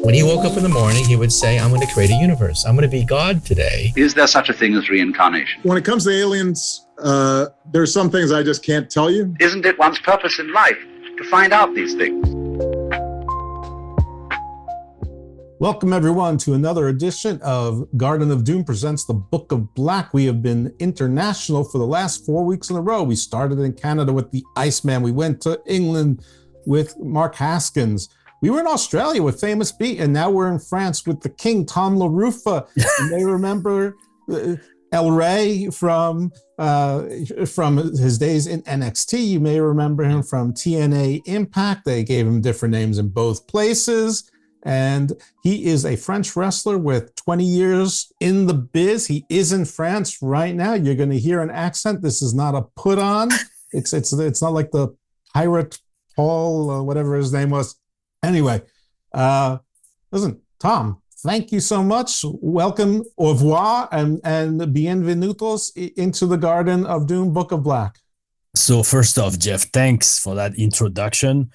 When he woke up in the morning, he would say, I'm going to create a universe. I'm going to be God today. Is there such a thing as reincarnation? When it comes to aliens, there's some things I just can't tell you. Isn't it one's purpose in life to find out these things? Welcome, everyone, to another edition of Garden of Doom presents the Book of Black. We have been international for the last 4 weeks in a row. We started in Canada with the Iceman. We went to England with Mark Haskins. We were in Australia with Famous Beat, and now we're in France with the King, Tom Laroufa. You may remember El Rey from his days in NXT. You may remember him from TNA Impact. They gave him different names in both places. And he is a French wrestler with 20 years in the biz. He is in France right now. You're going to hear an accent. This is not a put on. It's not like the pirate Paul, whatever his name was. Anyway, listen, Tom, thank you so much. Welcome, au revoir, and bienvenidos into the Garden of Doom, Book of Black. So first off, Jeff, thanks for that introduction.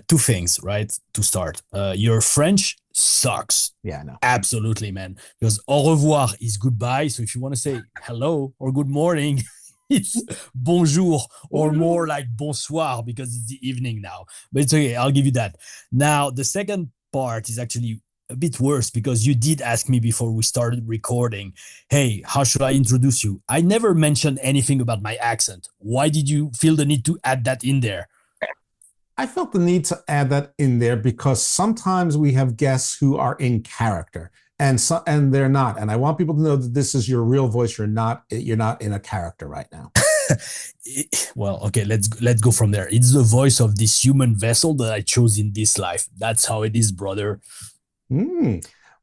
Two things, right, to start. Your French sucks. Yeah, I know. Absolutely, man. Because au revoir is goodbye. So if you want to say hello or good morning, it's bonjour, or more like bonsoir because it's the evening now. But it's okay, I'll give you that. Now, the second part is actually a bit worse because you did ask me before we started recording, hey, how should I introduce you? I never mentioned anything about my accent. Why did you feel the need to add that in there? I felt the need to add that in there because sometimes we have guests who are in character and they're not. And I want people to know that this is your real voice. You're not in a character right now. Well, okay, let's go from there. It's the voice of this human vessel that I chose in this life. That's how it is, brother.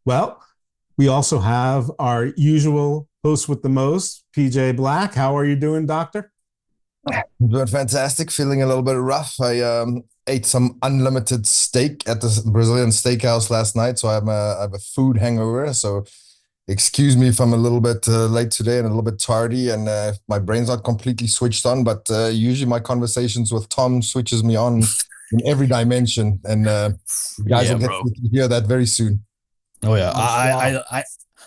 Well, we also have our usual host with the most, PJ Black. How are you doing, Doctor? Doing fantastic, feeling a little bit rough. I ate some unlimited steak at the Brazilian steakhouse last night, so I have a food hangover. So excuse me if I'm a little bit late today and a little bit tardy, and my brain's not completely switched on, but usually my conversations with Tom switches me on in every dimension, and you guys will get to hear that very soon. Oh, yeah.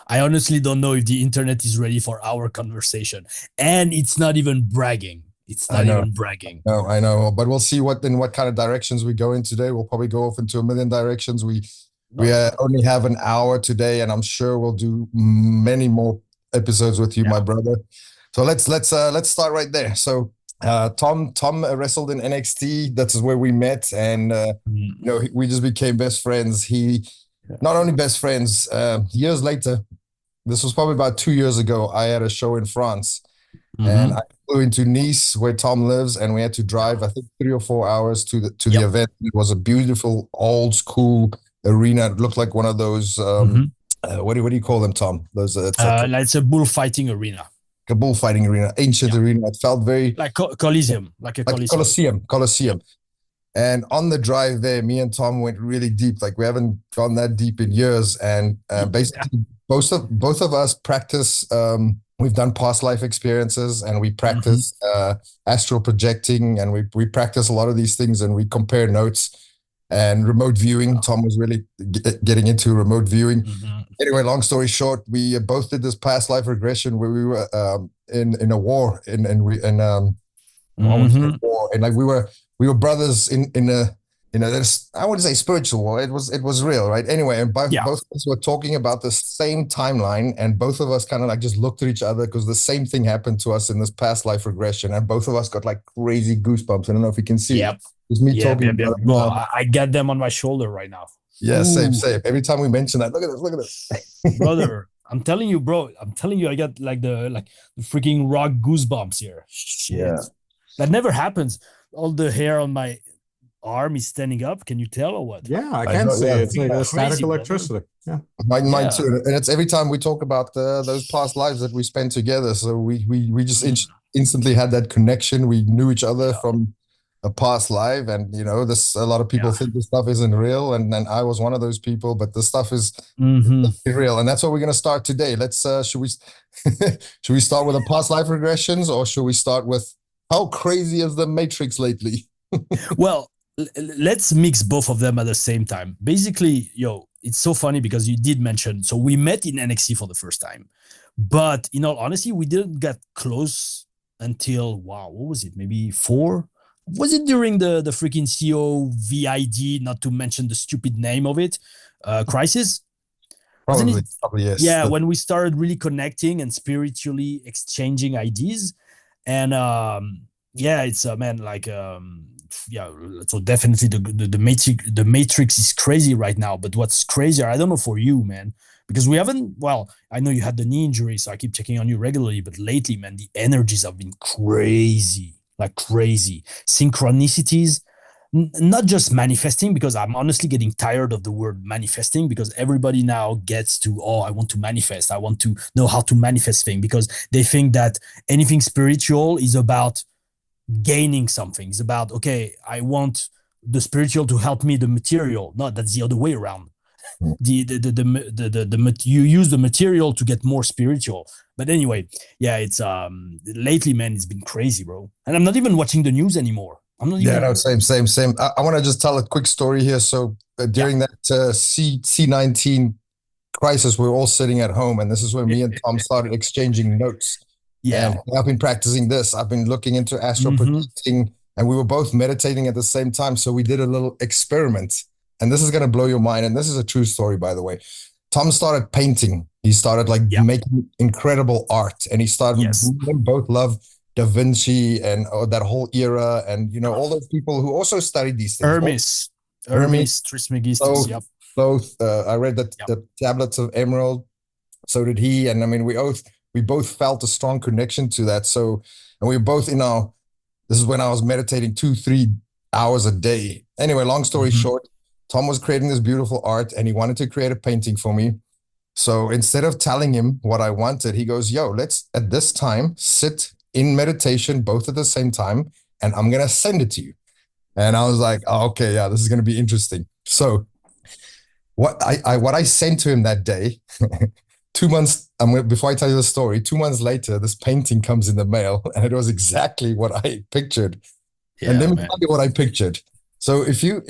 I honestly don't know if the internet is ready for our conversation, and it's not even bragging. It's not even bragging. No, I know, but we'll see what kind of directions we go in today. We'll probably go off into a million directions. We only have an hour today, and I'm sure we'll do many more episodes with you, my brother. So let's start right there. So Tom wrestled in NXT. That's where we met, and we just became best friends. He not only best friends. Years later, this was probably about 2 years ago. I had a show in France. And I flew into Nice, where Tom lives, and we had to drive, I think, 3 or 4 hours to the event. It was a beautiful, old school arena. It looked like one of those. What do you call them, Tom? Those. It's a bullfighting arena. A bullfighting arena, ancient arena. It felt very like Coliseum, like a Coliseum. And on the drive there, me and Tom went really deep. Like we haven't gone that deep in years. And basically, both of us practice. We've done past life experiences, and we practice astral projecting, and we practice a lot of these things, and we compare notes and remote viewing. Tom was really getting into remote viewing. Anyway, long story short, we both did this past life regression where we were in a war, war, and like we were brothers in a I wouldn't say spiritual war. It was real, right? Anyway, and both of us were talking about the same timeline, and both of us kind of like just looked at each other because the same thing happened to us in this past life regression, and both of us got like crazy goosebumps. I don't know if you can see. Yep. It's me talking. Well, I got them on my shoulder right now. Yeah, same. Every time we mention that, look at this. Brother, I'm telling you, bro. I got like the freaking rock goosebumps here. Shit. Yeah. That never happens. All the hair on my arm is standing up. Can you tell or what? Yeah, I can see it. It's like a static electricity. Yeah, mine too. And it's every time we talk about those past lives that we spent together. So we just instantly had that connection. We knew each other from a past life, and a lot of people think this stuff isn't real, and I was one of those people. But the stuff is real, and that's what we're gonna start today. Let's should we start with the past life regressions, or should we start with how crazy is the Matrix lately? Well, let's mix both of them at the same time. Basically, it's so funny because you did mention, so we met in NXT for the first time, but in all honesty, we didn't get close until, wow, what was it? Maybe 4? Was it during the freaking COVID, not to mention the stupid name of it, crisis? Wasn't it? Probably yes. Yeah, when we started really connecting and spiritually exchanging ideas. And yeah, it's man, like yeah, so definitely the matrix is crazy right now. But what's crazier, I don't know for you, man, because we haven't, well, I know you had the knee injury, so I keep checking on you regularly, but lately, man, the energies have been crazy, like crazy. Synchronicities, not just manifesting, because I'm honestly getting tired of the word manifesting, because everybody now gets to, oh, I want to manifest. I want to know how to manifest things, because they think that anything spiritual is about gaining something. It's about, okay, I want the spiritual to help me the material. No, that's the other way around. You use the material to get more spiritual. But anyway, yeah, it's lately, man, it's been crazy, bro. And I'm not even watching the news anymore. I'm not even. Yeah, no, same. I want to just tell a quick story here. So during that C19 crisis, we were all sitting at home, and this is when me and Tom started exchanging notes. Yeah, and I've been practicing this. I've been looking into astral projecting, and we were both meditating at the same time. So we did a little experiment, and this is going to blow your mind. And this is a true story, by the way. Tom started painting. He started making incredible art, and he started. Yes. We both love Da Vinci and that whole era, and all those people who also studied these things. Hermes, Trismegistus. Yep. Both. I read that the tablets of emerald. So did he, and I mean, we both felt a strong connection to that. So, and we were both this is when I was meditating 2-3 hours a day. Anyway, long story short, Tom was creating this beautiful art, and he wanted to create a painting for me. So instead of telling him what I wanted, he goes, yo, let's at this time sit in meditation, both at the same time, and I'm going to send it to you. And I was like, oh, okay, yeah, this is going to be interesting. So what I sent to him that day, 2 months, before I tell you the story, 2 months later, this painting comes in the mail, and it was exactly what I pictured. Yeah, and let me tell you what I pictured. So if you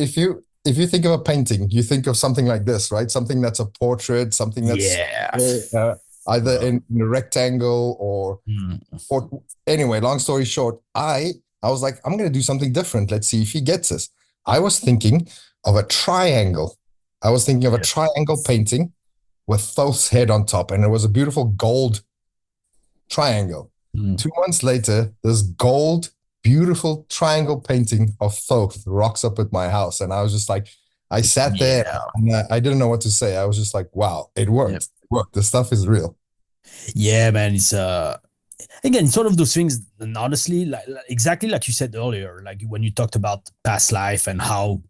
think of a painting, you think of something like this, right? Something that's a portrait, something that's either in a rectangle or anyway, long story short, I was like, I'm going to do something different. Let's see if he gets this. I was thinking of a triangle. I was thinking of a triangle painting with Thoth's head on top, and it was a beautiful gold triangle. 2 months later, this gold, beautiful triangle painting of Thoth rocks up at my house, and I was just like, I sat there and I didn't know what to say. I was just like, wow, it worked. It worked. The stuff is real. Yeah, man. It's again, sort of those things, and honestly, like exactly like you said earlier, like when you talked about past life and how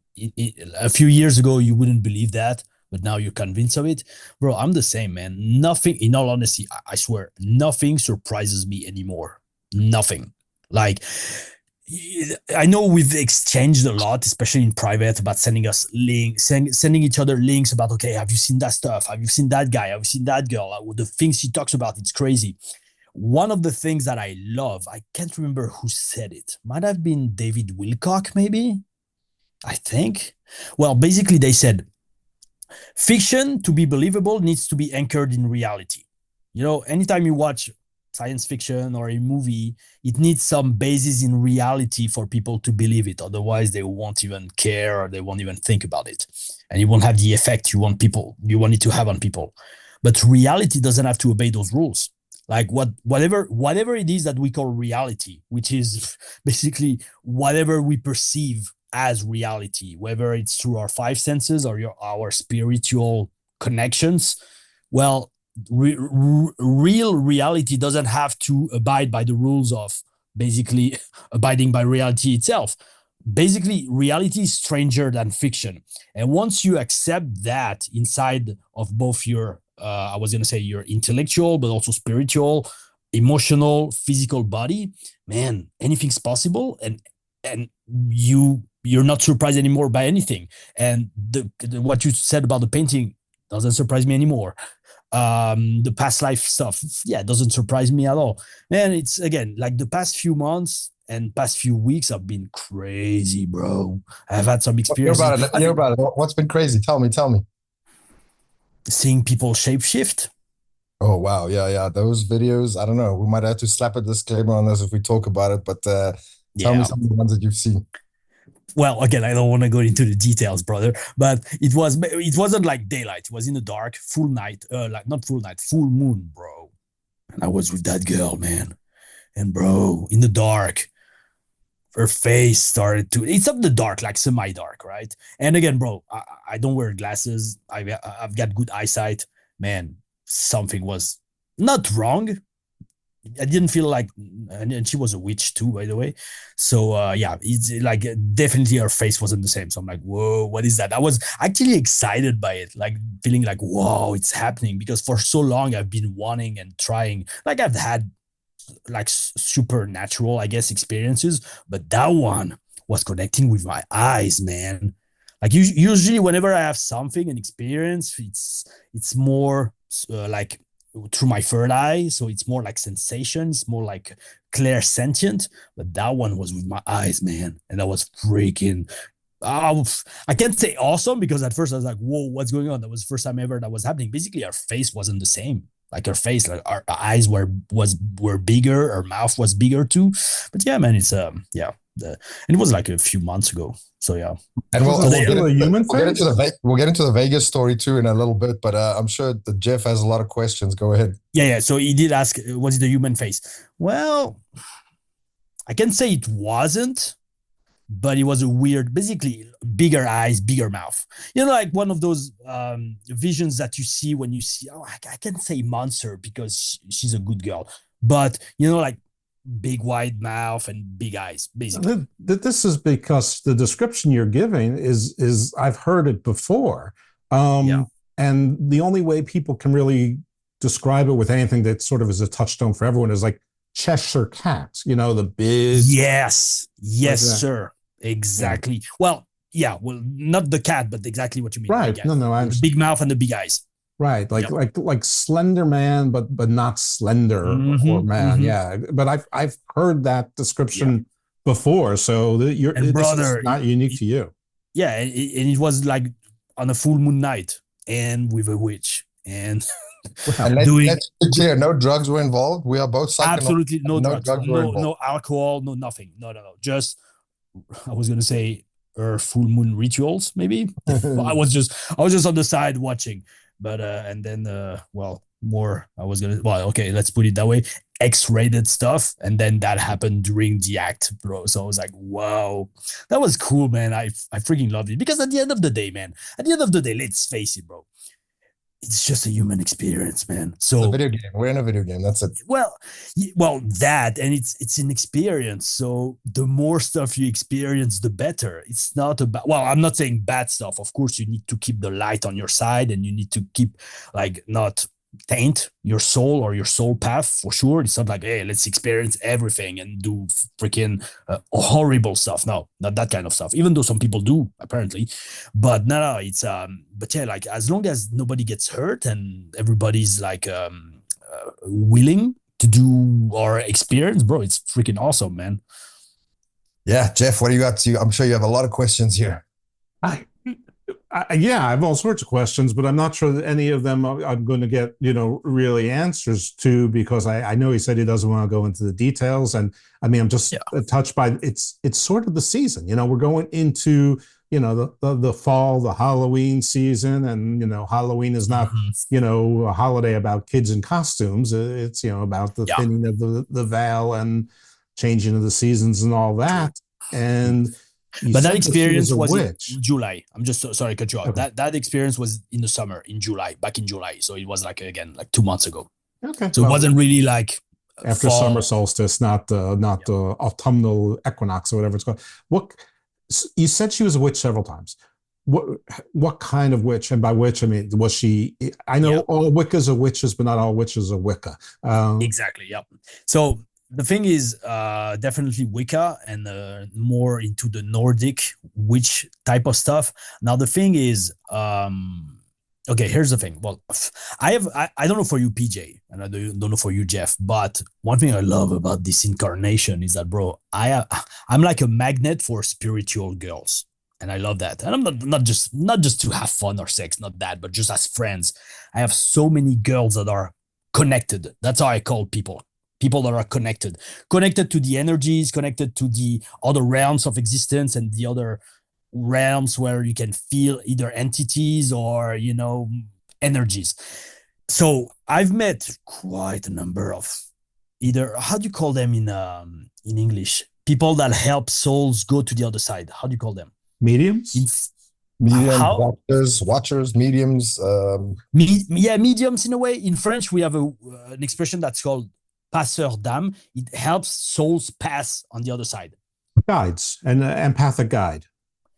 a few years ago you wouldn't believe that, but now you're convinced of it. Bro, I'm the same, man. Nothing, in all honesty, I swear, nothing surprises me anymore. Nothing. Like, I know we've exchanged a lot, especially in private, about sending us links, sending each other links about, okay, have you seen that stuff? Have you seen that guy? Have you seen that girl? The things she talks about, it's crazy. One of the things that I love, I can't remember who said it. Might have been David Wilcock, maybe? I think. Well, basically they said, fiction, to be believable, needs to be anchored in reality. Anytime you watch science fiction or a movie, it needs some basis in reality for people to believe it. Otherwise, they won't even care, or they won't even think about it. And it won't have the effect you want it to have on people. But reality doesn't have to obey those rules. Like whatever it is that we call reality, which is basically whatever we perceive as reality, whether it's through our 5 senses or our spiritual connections. Well, real reality doesn't have to abide by the rules of basically abiding by reality itself. Basically, reality is stranger than fiction. And once you accept that inside of both your, I was going to say your intellectual, but also spiritual, emotional, physical body, man, anything's possible. And you're not surprised anymore by anything. And what you said about the painting doesn't surprise me anymore. The past life stuff, it doesn't surprise me at all. Man, it's again, like the past few months and past few weeks have been crazy, bro. I've had some experience. Hear about it. What's been crazy? Tell me. seeing people shapeshift. Oh wow, yeah. Those videos, I don't know. We might have to slap a disclaimer on this if we talk about it, but tell me some of the ones that you've seen. Well, again, I don't want to go into the details, brother, but it wasn't like daylight. It was in the dark, full night, like not full night, full moon, bro. And I was with that girl, man. And bro, in the dark, her face started to. It's up the dark, like semi-dark, right? And again, bro, I don't wear glasses. I've got good eyesight, man. Something was not wrong. I didn't feel like, and she was a witch too, by the way. So yeah, it's like definitely her face wasn't the same. So I'm like, whoa, what is that? I was actually excited by it, like feeling like, whoa, it's happening, because for so long I've been wanting and trying. Like I've had like supernatural, I guess, experiences, but that one was connecting with my eyes, man. Like usually whenever I have something, an experience, it's more like through my third eye, so it's more like sensation, it's more like clairsentient. But that one was with my eyes, man, and that was freaking. I can't say awesome, because at first I was like, "Whoa, what's going on?" That was the first time ever that was happening. Basically, our face wasn't the same. Like her face, like our eyes were bigger, her mouth was bigger too. But yeah, man, it's and it was like a few months ago. So yeah. And we'll get into the Vegas story too in a little bit, but I'm sure that Jeff has a lot of questions. Go ahead. Yeah. So he did ask, was it the human face? Well, I can say it wasn't, but it was a weird, basically bigger eyes, bigger mouth. You know, like one of those visions that you see when you see, I can't say monster because she's a good girl, but you know, like big wide mouth and big eyes, basically. This is because the description you're giving is I've heard it before. And the only way people can really describe it with anything that sort of is a touchstone for everyone is like Cheshire cats, you know, the big. Yes, sir. Exactly. Yeah. Well, not the cat, but exactly what you mean. Right. No, I understand. The big mouth and the big eyes. Right, like Slender Man, but not slender or man. Mm-hmm. Yeah, but I've heard that description before, so brother, not unique to you. Yeah, and it was like on a full moon night and with a witch and. And let's be clear, no drugs were involved. We are both absolutely no drugs, no alcohol, no nothing. No. Just I was gonna say full moon rituals, maybe. I was just on the side watching. But and then let's put it that way, X-rated stuff, and then that happened during the act, bro. So I was like, wow, that was cool, man. I freaking loved it, because at the end of the day, let's face it, bro, it's just a human experience, man. So it's a video game. We're in a video game. That's it. Well, that, and it's an experience. So the more stuff you experience, the better. It's not about. Well, I'm not saying bad stuff. Of course, you need to keep the light on your side, and you need to keep like not taint your soul or your soul path, for sure. It's not like, hey, let's experience everything and do freaking horrible stuff. No, not that kind of stuff, even though some people do apparently. But no, it's but yeah, like as long as nobody gets hurt and everybody's like willing to do our experience, bro, it's freaking awesome, man. Yeah, Jeff, what do you got to? I'm sure you have a lot of questions here. I have all sorts of questions, but I'm not sure that any of them I'm going to get, really answers to, because I know he said he doesn't want to go into the details. And I mean, I'm just touched by it's sort of the season, we're going into, the fall, the Halloween season, and, Halloween is not, a holiday about kids in costumes. It's, about the thinning of the veil and changing of the seasons and all that. And but that experience was in July. I'm just sorry to cut you off. Okay. That experience was in the summer, back in July. So it was like, again, like 2 months ago. Okay. So it wasn't really like after fall. Summer solstice, not the autumnal equinox or whatever it's called. You said she was a witch several times. What kind of witch? And by witch, I mean, was she? I know all Wiccas are witches, but not all witches are Wicca. Exactly. Yeah. So the thing is, definitely Wicca and more into the Nordic witch type of stuff. Now the thing is, okay, here's the thing. Well, I don't know for you, PJ, and I don't know for you, Jeff, but one thing I love about this incarnation is that, bro, I'm like a magnet for spiritual girls. And I love that. And I'm not just to have fun or sex, not that, but just as friends. I have so many girls that are connected. That's how I call people. People that are connected to the energies, connected to the other realms of existence and the other realms where you can feel either entities or, energies. So I've met quite a number of either, how do you call them in English? People that help souls go to the other side. How do you call them? Mediums? Mediums, How? watchers, mediums. Mediums in a way. In French, we have an expression that's called passeur d'âme. It helps souls pass on the other side. Guides, an empathic guide.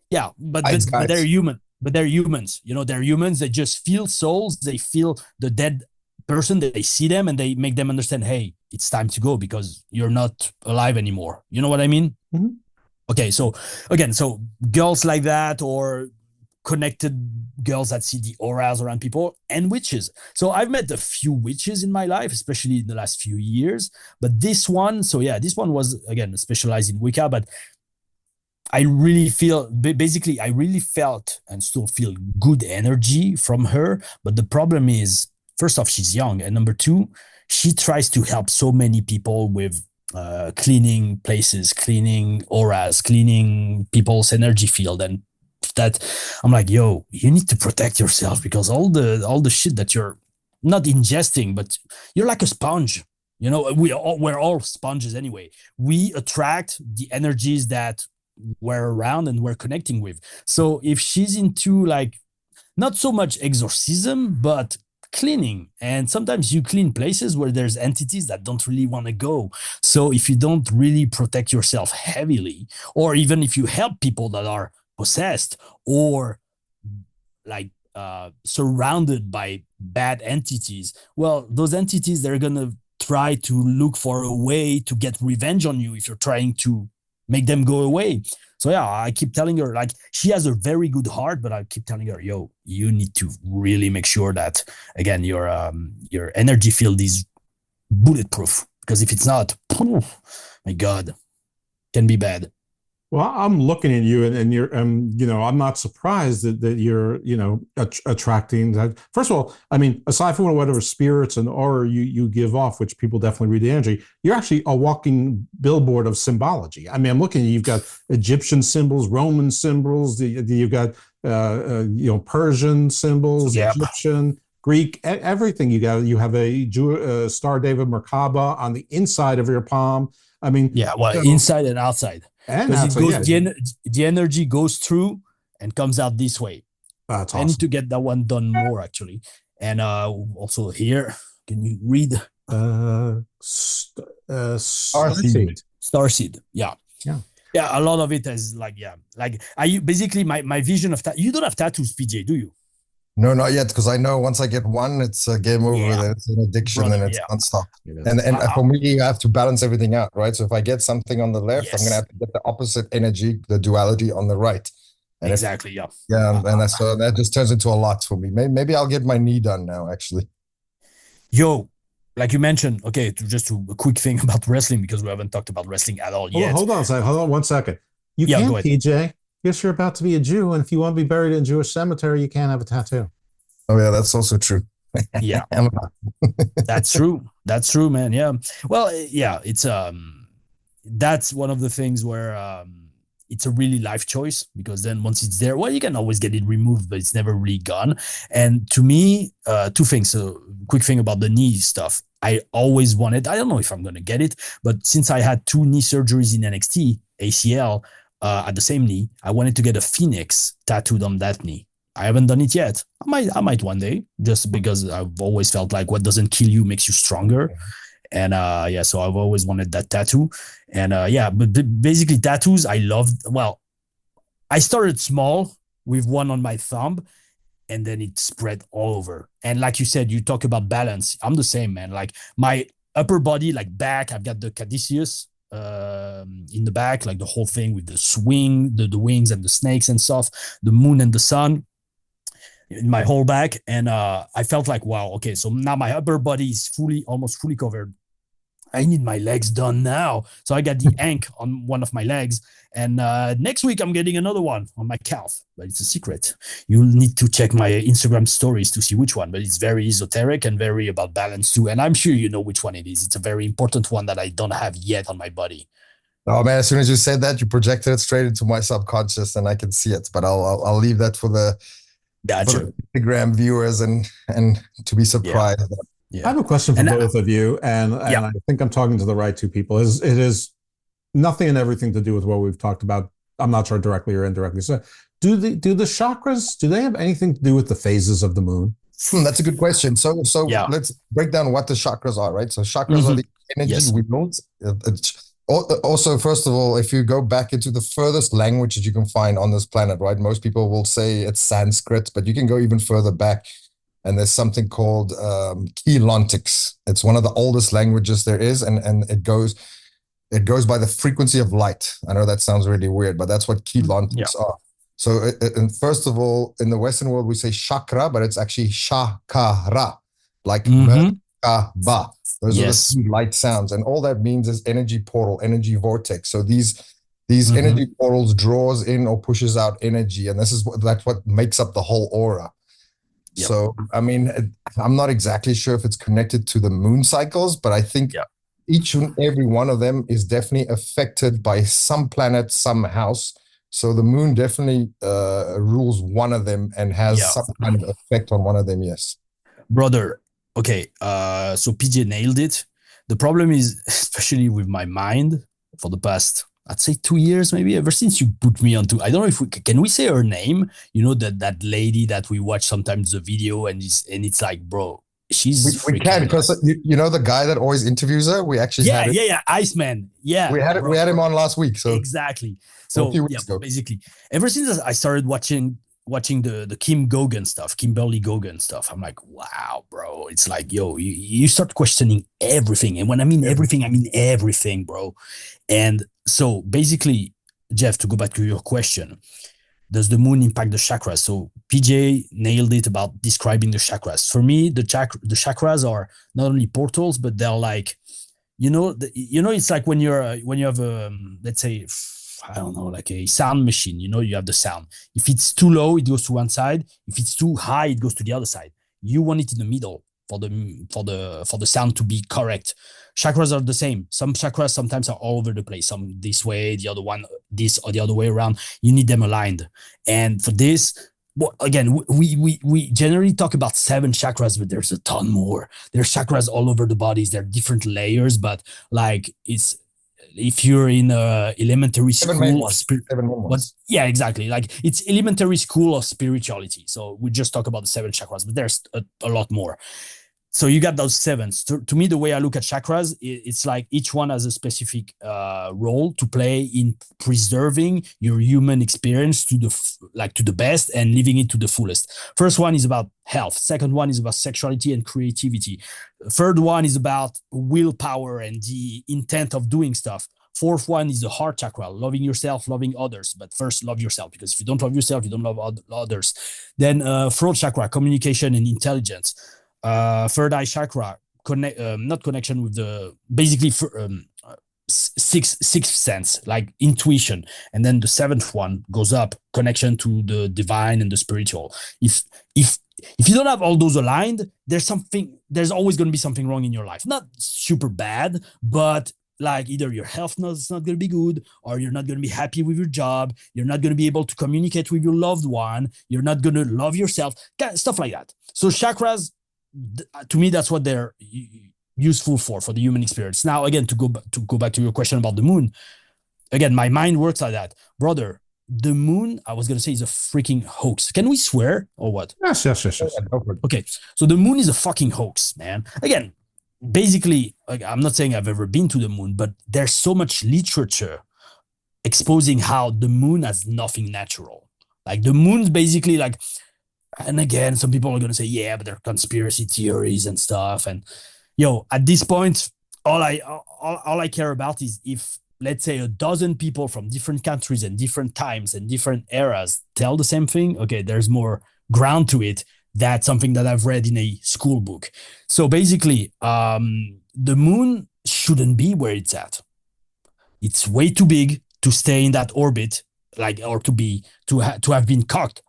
Yeah, but they're human. But they're humans. They're humans. They just feel souls. They feel the dead person. They see them and they make them understand, hey, it's time to go because you're not alive anymore. You know what I mean? Mm-hmm. Okay, so again, girls like that or connected girls that see the auras around people and witches. So I've met a few witches in my life, especially in the last few years. But this one was, again, specialized in Wicca, but I really felt and still feel good energy from her. But the problem is, first off, she's young. And number two, she tries to help so many people with cleaning places, cleaning auras, cleaning people's energy field. And that I'm like, yo, you need to protect yourself because all the shit that you're not ingesting, but you're like a sponge. We're all sponges anyway. We attract the energies that we're around and we're connecting with. So if she's into like not so much exorcism, but cleaning, and sometimes you clean places where there's entities that don't really want to go. So if you don't really protect yourself heavily, or even if you help people that are possessed or like surrounded by bad entities, well, those entities, they're gonna try to look for a way to get revenge on you if you're trying to make them go away. So yeah, I keep telling her, like, she has a very good heart, but I keep telling her, yo, you need to really make sure that, again, your energy field is bulletproof, because if it's not, my God, can be bad. Well, I'm looking at you, and you're, I'm not surprised that you're, attracting that. First of all, I mean, aside from whatever spirits and aura you give off, which people definitely read the energy, you're actually a walking billboard of symbology. I mean, I'm looking at you, you've got Egyptian symbols, Roman symbols, you've got, Persian symbols, Yep. Egyptian, Greek, everything. You have a Star David Merkaba on the inside of your palm. I mean, yeah, well, inside and outside. Because the energy goes through and comes out this way. That's awesome. I need to get that one done more, actually. And also here, can you read? Starseed. Starseed, yeah. A lot of it is like I basically my vision of that. You don't have tattoos, PJ, do you? No, not yet, because I know once I get one, it's a game over. Yeah. It's an addiction, and it's nonstop. And for me, you have to balance everything out, right? So if I get something on the left, I'm going to have to get the opposite energy, the duality on the right. And exactly, and that just turns into a lot for me. Maybe I'll get my knee done now, actually. Yo, like you mentioned, okay, just a quick thing about wrestling, because we haven't talked about wrestling at all yet. Hold on 1 second. You can't, PJ. Yes, you're about to be a Jew, and if you want to be buried in a Jewish cemetery, you can't have a tattoo. Oh yeah, that's also true. Yeah, that's true. That's true, man. Yeah. Well, yeah, it's that's one of the things where it's a really life choice, because then once it's there, well, you can always get it removed, but it's never really gone. And to me, two things. So, quick thing about the knee stuff. I always wanted. I don't know if I'm gonna get it, but since I had 2 knee surgeries in NXT, ACL. At the same knee, I wanted to get a phoenix tattooed on that knee. I haven't done it yet. I might one day, just because I've always felt like what doesn't kill you makes you stronger. And so I've always wanted that tattoo. And but basically tattoos, I loved. Well, I started small with one on my thumb, and then it spread all over. And like you said, you talk about balance. I'm the same, man. Like my upper body, like back, I've got the caduceus. In the back, like the whole thing with the swing, the wings and the snakes and stuff, the moon and the sun in my whole back. And I felt like, wow, okay, so now my upper body is almost fully covered. I need my legs done now. So I got the ankh on one of my legs. And next week, I'm getting another one on my calf, but it's a secret. You'll need to check my Instagram stories to see which one, but it's very esoteric and very about balance too. And I'm sure you know which one it is. It's a very important one that I don't have yet on my body. Oh man! As soon as you said that, you projected it straight into my subconscious, and I can see it. But I'll leave that for the Instagram viewers and to be surprised. Yeah. I have a question for both of you, and I think I'm talking to the right two people. It is nothing and everything to do with what we've talked about. I'm not sure directly or indirectly. So, do the chakras, do they have anything to do with the phases of the moon? That's a good question. So let's break down what the chakras are, right? So chakras are the energy wheels. Also, first of all, if you go back into the furthest language that you can find on this planet, right? Most people will say it's Sanskrit, but you can go even further back. And there's something called Kelontics. It's one of the oldest languages there is, and it goes by the frequency of light. I know that sounds really weird, but that's what Kelontics are. So, and first of all, in the Western world, we say chakra, but it's actually shakara, like Merkaba. Those are the two light sounds. And all that means is energy portal, energy vortex. So these energy portals draws in or pushes out energy. And that's what makes up the whole aura. Yep. So, I mean, I'm not exactly sure if it's connected to the moon cycles, but I think each and every one of them is definitely affected by some planet, some house. So the moon definitely rules one of them and has some kind of effect on one of them, yes. Brother, okay, so PJ nailed it. The problem is, especially with my mind, for the past, I'd say 2 years, maybe, ever since you put me onto, I don't know if can we say her name? You know, that lady that we watch sometimes the video and it's like, bro, she's we can, because you know the guy that always interviews her, we actually had Iceman. Yeah. We had him on last week. So exactly. So basically, ever since I started watching the Kimberly Gogan stuff, I'm like, wow, bro. It's like, yo, you start questioning everything. And when I mean everything, I mean everything, bro. And so basically, Jeff, to go back to your question, does the moon impact the chakras? So PJ nailed it about describing the chakras. For me, the chakras are not only portals, but they're like, it's like when you have a, let's say, I don't know, like a sound machine, you have the sound. If it's too low, it goes to one side. If it's too high, it goes to the other side. You want it in the middle for the sound to be correct. Chakras are the same. Some chakras sometimes are all over the place. Some this way, the other one this or the other way around. You need them aligned. And for this, well, again, we generally talk about 7 chakras, but there's a ton more. There's chakras all over the bodies. There are different layers, but like it's, if you're in elementary school exactly. Like it's elementary school of spirituality. So we just talk about the 7 chakras, but there's a lot more. So you got those 7. To me, the way I look at chakras, it's like each one has a specific role to play in preserving your human experience to the best and living it to the fullest. First one is about health. Second one is about sexuality and creativity. Third one is about willpower and the intent of doing stuff. Fourth one is the heart chakra, loving yourself, loving others. But first, love yourself, because if you don't love yourself, you don't love others. Then throat chakra, communication and intelligence. Third eye chakra, not connection with the, basically sixth sense, like intuition. And then the 7th one goes up, connection to the divine and the spiritual. If you don't have all those aligned, there's always going to be something wrong in your life. Not super bad, but like either your health is not going to be good, or you're not going to be happy with your job. You're not going to be able to communicate with your loved one. You're not going to love yourself, stuff like that. So chakras, to me, that's what they're useful for the human experience. Now, again, to go back to your question about the moon, again, my mind works like that, brother. The moon, I was gonna say, is a freaking hoax. Can we swear or what? Yes. Okay, so the moon is a fucking hoax, man. Again, basically, like, I'm not saying I've ever been to the moon, but there's so much literature exposing how the moon has nothing natural. Like the moon's basically like. And again, some people are going to say, yeah, but they're conspiracy theories and stuff. And, at this point, all I care about is if, let's say, 12 people from different countries and different times and different eras tell the same thing, okay, there's more ground to it. That's something that I've read in a school book. So basically, the moon shouldn't be where it's at. It's way too big to stay in that orbit, or to have been caught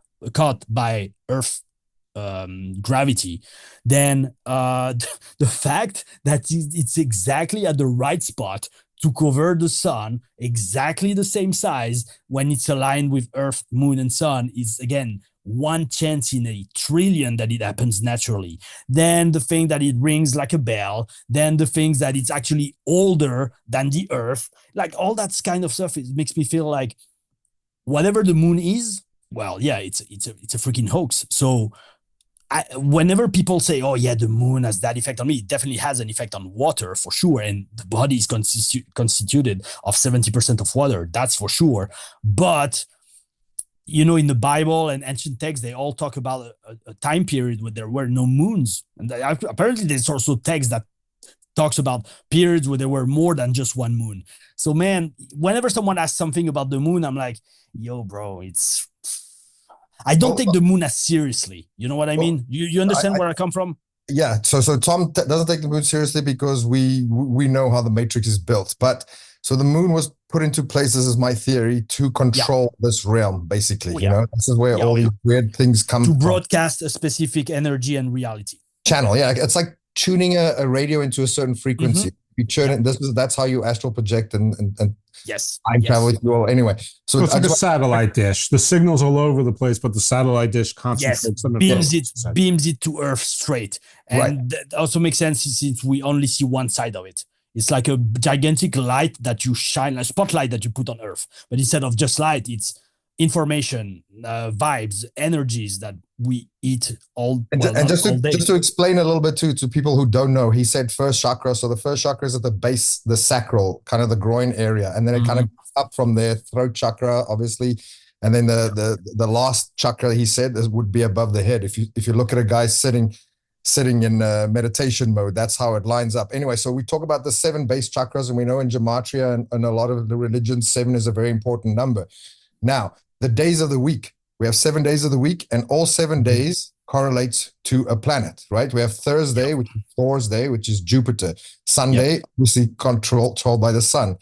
by Earth gravity. Then the fact that it's exactly at the right spot to cover the sun, exactly the same size when it's aligned with Earth, Moon, and Sun, is again 1 chance in a trillion that it happens naturally. Then the thing that it rings like a bell, then the things that it's actually older than the Earth, like all that kind of stuff. It makes me feel like whatever the moon is, well, yeah, it's a freaking hoax. So whenever people say, oh yeah, the moon has that effect on me, it definitely has an effect on water for sure. And the body is constituted of 70% of water, that's for sure. But in the Bible and ancient texts, they all talk about a time period where there were no moons. And apparently there's also text that talks about periods where there were more than just one moon. So man, whenever someone asks something about the moon, I'm like, yo, bro, I don't take the moon as seriously. You know what I mean? You understand where I come from? Yeah. So Tom doesn't take the moon seriously because we know how the matrix is built. But so the moon was put into place, this is my theory, to control this realm, basically. This is where all these weird things come to broadcast a specific energy and reality. Channel. Yeah. It's like tuning a radio into a certain frequency. You turn it. That's how you astral project and yes, time travel with you all. Anyway, so it's like a satellite dish. The signal's all over the place, but the satellite dish concentrates them. Beams it to Earth straight, and that also makes sense since we only see one side of it. It's like a gigantic light that you shine, a spotlight that you put on Earth, but instead of just light, it's information, vibes, energies that we eat all. Just to explain a little bit to people who don't know, he said first chakra. So the first chakra is at the base, the sacral, kind of the groin area, and then it kind of goes up from there, throat chakra, obviously, and then the last chakra he said would be above the head. If you look at a guy sitting in meditation mode, that's how it lines up. Anyway, so we talk about the 7 base chakras, and we know in gematria and a lot of the religions, 7 is a very important number. Now, the days of the week, we have 7 days of the week, and all 7 days correlates to a planet, right? We have Thursday, which is Thor's day, which is Jupiter. Sunday, obviously controlled by the sun.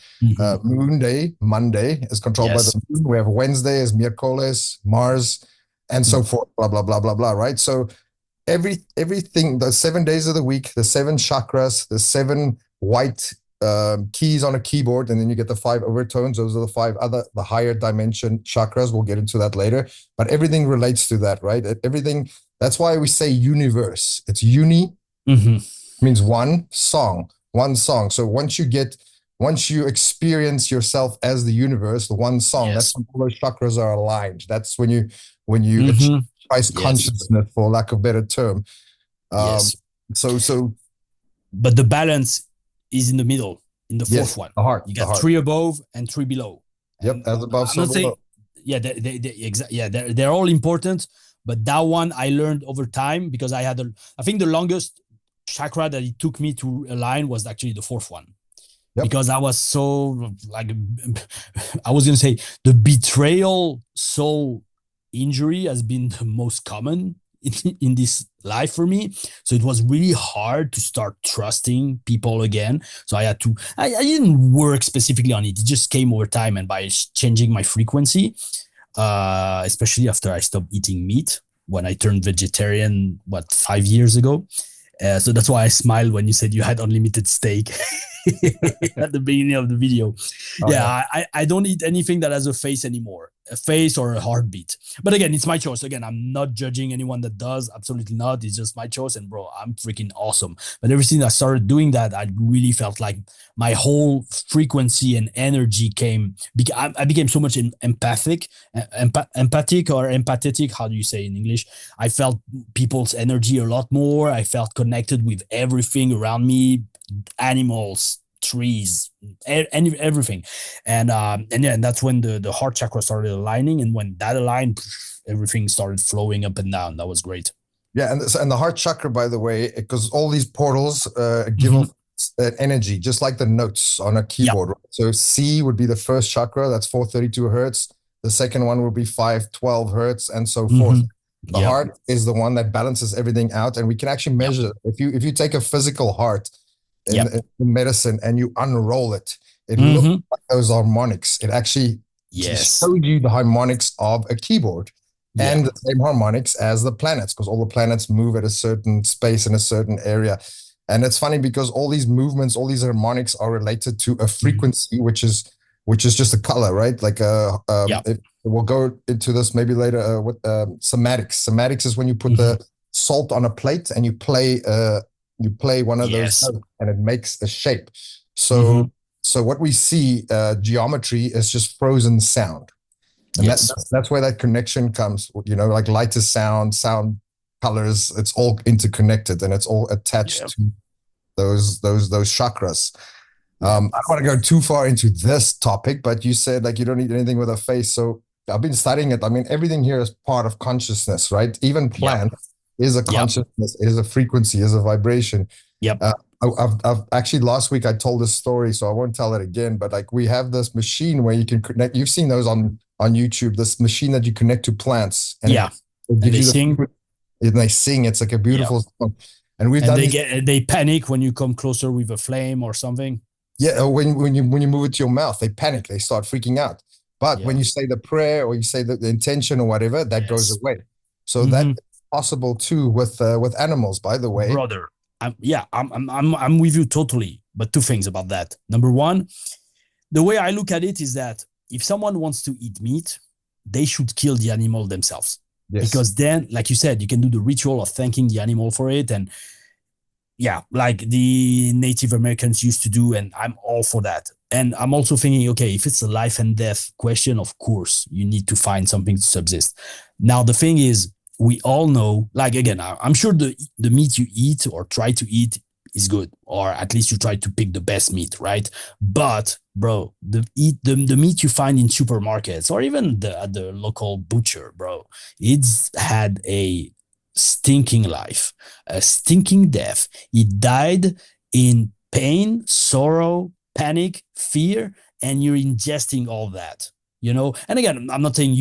Moon day, Monday, is controlled by the moon. We have Wednesday as Miércoles, Mars, and so forth, blah, blah, blah, blah, blah, right? So everything, the 7 days of the week, the 7 chakras, the 7 white keys on a keyboard, and then you get the 5 overtones. Those are the 5 the higher dimension chakras. We'll get into that later, but everything relates to that, right? Everything. That's why we say universe. It's uni means one song. So once you experience yourself as the universe, the one song, that's when all those chakras are aligned. That's when you achieve Christ consciousness, for lack of a better term. So but the balance is in the middle, in the fourth one. The heart. You got 3 above and 3 below. Yep, as above, so below. They're all important, but that one I learned over time because I think the longest chakra that it took me to align was actually the 4th one. Yep. Because I was so I was going to say the betrayal soul injury has been the most common in this life for me. So it was really hard to start trusting people again. So I didn't work specifically on it. It just came over time and by changing my frequency, especially after I stopped eating meat when I turned vegetarian, 5 years ago. So that's why I smiled when you said you had unlimited steak at the beginning of the video. I don't eat anything that has a face anymore, a face or a heartbeat. But again, it's my choice. Again, I'm not judging anyone that does. Absolutely not. It's just my choice. And bro, I'm freaking awesome. But ever since I started doing that, I really felt like my whole frequency and energy I became so much empathic or empathetic. How do you say in English? I felt people's energy a lot more. I felt connected with everything around me, animals, trees, everything. And that's when the heart chakra started aligning. And when that aligned, everything started flowing up and down. That was great. Yeah. And the heart chakra, by the way, because all these portals give off energy, just like the notes on a keyboard. Right? So C would be the first chakra. That's 432 hertz. The second one would be 512 hertz and so forth. The heart is the one that balances everything out. And we can actually measure if you take a physical heart in medicine and you unroll it, it Mhm. looks like those harmonics. It actually Yes. showed you the harmonics of a keyboard and the same harmonics as the planets, because all the planets move at a certain space in a certain area. And it's funny because all these movements, all these harmonics are related to a frequency, which is just a color, right? Like we'll go into this maybe later with somatics. Somatics is when you put the salt on a plate and you play one of those notes and it makes a shape. So what we see, geometry is just frozen sound. And that's where that connection comes, like light is sound, sound colors, it's all interconnected and it's all attached to those chakras. I don't want to go too far into this topic, but you said like you don't need anything with a face. So I've been studying it. I mean, everything here is part of consciousness, right? Even plant is a consciousness, is a frequency, is a vibration. I've actually last week I told this story, so I won't tell it again. But like we have this machine where you can connect. You've seen those on YouTube. This machine that you connect to plants, and they sing. And they sing. It's like a beautiful song. And they panic when you come closer with a flame or something. Yeah, when you move it to your mouth, they panic. They start freaking out. But when you say the prayer or you say the intention or whatever, that goes away. So that's possible too with animals. By the way, brother. I'm with you totally. But two things about that. Number one, the way I look at it is that if someone wants to eat meat, they should kill the animal themselves. Yes. Because then, like you said, you can do the ritual of thanking the animal for it. And like the Native Americans used to do. And I'm all for that. And I'm also thinking, okay, if it's a life and death question, of course, you need to find something to subsist. Now, the thing is, we all know, like, again, I'm sure the meat you eat or try to eat is good, or at least you try to pick the best meat, right? But, bro, the meat you find in supermarkets or even at the local butcher, bro, it's had a stinking life, a stinking death. It died in pain, sorrow, panic, fear, and you're ingesting all that. And again, I'm not saying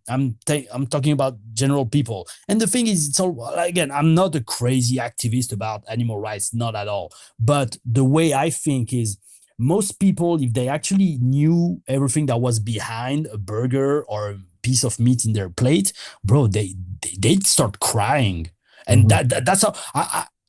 I'm talking about general people. And the thing is, it's all, again, I'm not a crazy activist about animal rights, not at all. But the way I think is most people, if they actually knew everything that was behind a burger or a piece of meat in their plate, bro, they'd start crying. And that's how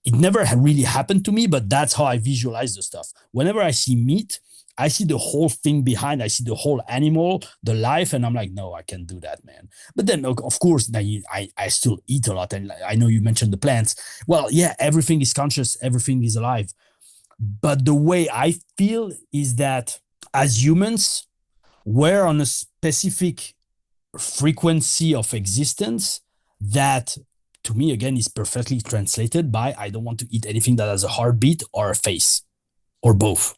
it never really happened to me, but that's how I visualize the stuff. Whenever I see meat, I see the whole thing behind. I see the whole animal, the life, and I'm like, no, I can't do that, man. But then, of course, I still eat a lot. And I know you mentioned the plants. Well, yeah, everything is conscious. Everything is alive. But the way I feel is that as humans, we're on a specific frequency of existence that, to me, again, is perfectly translated by I don't want to eat anything that has a heartbeat or a face or both.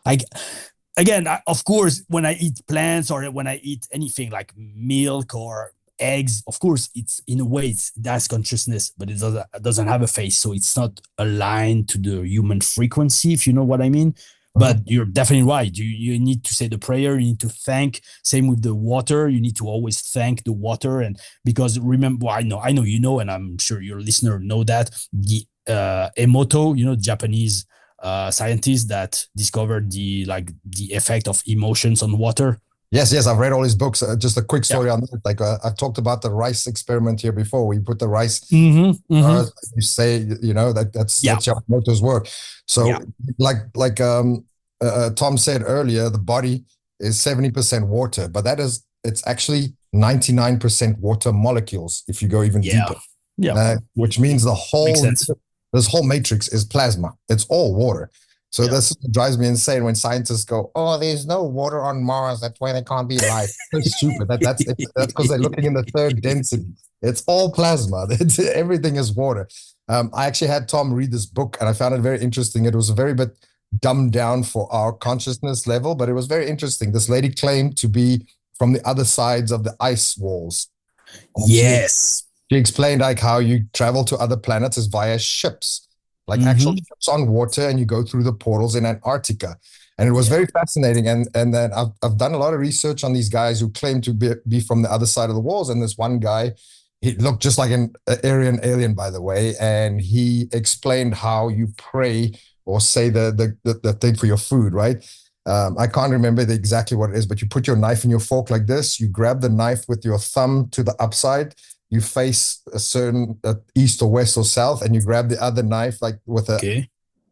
Like, again, of course, when I eat plants or when I eat anything like milk or eggs, of course, it's in a way that's consciousness, but it doesn't have a face, so it's not aligned to the human frequency, if you know what I mean. But you're definitely right. You need to say the prayer. You need to thank. Same with the water. You need to always thank the water, and because remember, I know you know, and I'm sure your listener know that the Emoto, Japanese scientist that discovered the effect of emotions on water. Yes, I've read all his books. Just a quick story on that. Like I've talked about the rice experiment here before. We put the rice. You say, that's Yamamoto's work. So, like Tom said earlier, the body is 70% water, but it's actually 99% water molecules. If you go even deeper, which means this whole matrix is plasma. It's all water. So this drives me insane when scientists go, "Oh, there's no water on Mars. That's why there can't be life." So stupid. That's because they're looking in the third density. It's all plasma. Everything is water. I actually had Tom read this book, and I found it very interesting. It was a very bit dumbed down for our consciousness level, but it was very interesting. This lady claimed to be from the other sides of the ice walls. Yes. She explained like how you travel to other planets is via ships. Like actual ships on water, and you go through the portals in Antarctica. And it was very fascinating. And then I've done a lot of research on these guys who claim to be from the other side of the walls. And this one guy, he looked just like an Aryan alien, by the way. And he explained how you pray or say the thing for your food, right? I can't remember exactly what it is, but you put your knife and your fork like this. You grab the knife with your thumb to the upside. You face a certain east or west or south, and you grab the other knife like with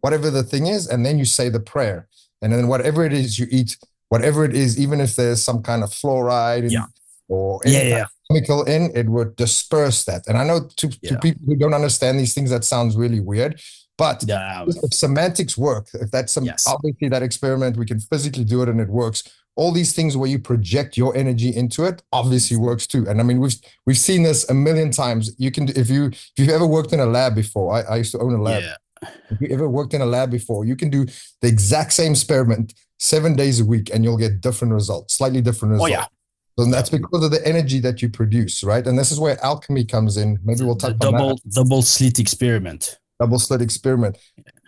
whatever the thing is, and then you say the prayer. And then whatever it is you eat, whatever it is, even if there's some kind of fluoride or any kind of chemical in, it would disperse that. And I know to people who don't understand these things, that sounds really weird. But if semantics work, if that's obviously that experiment, we can physically do it and it works. All these things where you project your energy into it obviously works too. And I mean, we've seen this a million times. You can, if you've ever worked in a lab before, I used to own a lab. If you ever worked in a lab before, you can do the exact same experiment 7 days a week and you'll get different results, slightly different results. And that's because of the energy that you produce, right? And this is where alchemy comes in. Maybe we'll touch on that. Double slit experiment. Double slit experiment.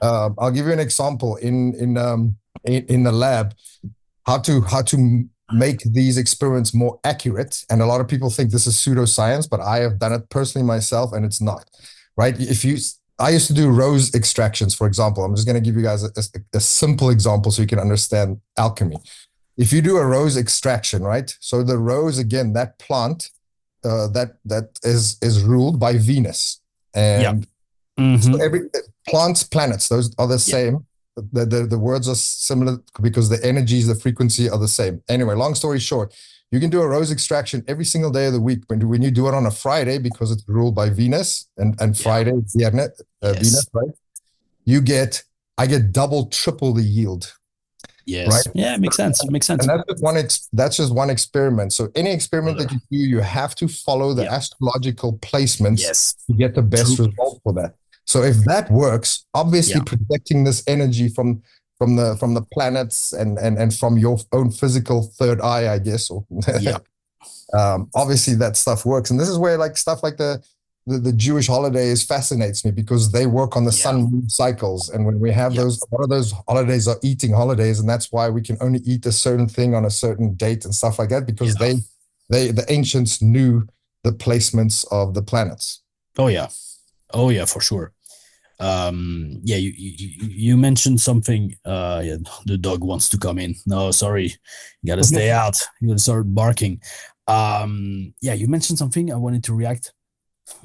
I'll give you an example in the lab, how to make these experiments more accurate. And a lot of people think this is pseudoscience, but I have done it personally myself, and it's not, right? I used to do rose extractions, for example. I'm just going to give you guys a simple example so you can understand alchemy. If you do a rose extraction, right? So the rose, again, that plant that is ruled by Venus, and so every planets, those are the same. The words are similar because the energies, the frequency are the same. Anyway, long story short, you can do a rose extraction every single day of the week. When you do it on a Friday, because it's ruled by Venus, and Friday, Venus, right? I get double, triple the yield. Yes. Right? Yeah, it makes sense. It makes sense. And that's just one experiment. So any experiment that you do, you have to follow the astrological placements to get the best result for that. So if that works, obviously projecting this energy from the planets and from your own physical third eye, I guess, or obviously that stuff works. And this is where stuff like the Jewish holidays fascinates me, because they work on the sun moon cycles. And when we have a lot of those holidays are eating holidays, and that's why we can only eat a certain thing on a certain date and stuff like that, because the ancients knew the placements of the planets. Oh yeah, for sure. You mentioned something. The dog wants to come in. No, sorry, you gotta stay out. You gotta start barking. You mentioned something. I wanted to react.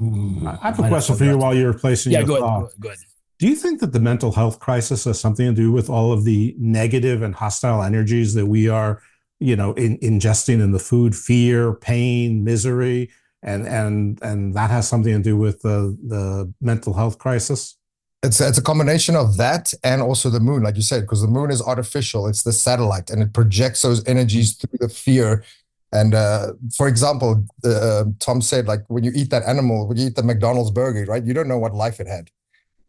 I have a question for you while you're replacing your thought. Go ahead. Do you think that the mental health crisis has something to do with all of the negative and hostile energies that we are, ingesting in the food, fear, pain, misery, and that has something to do with the mental health crisis? It's a combination of that and also the moon, like you said, because the moon is artificial. It's the satellite, and it projects those energies through the fear. And for example, Tom said, when you eat that animal, when you eat the McDonald's burger, right? You don't know what life it had.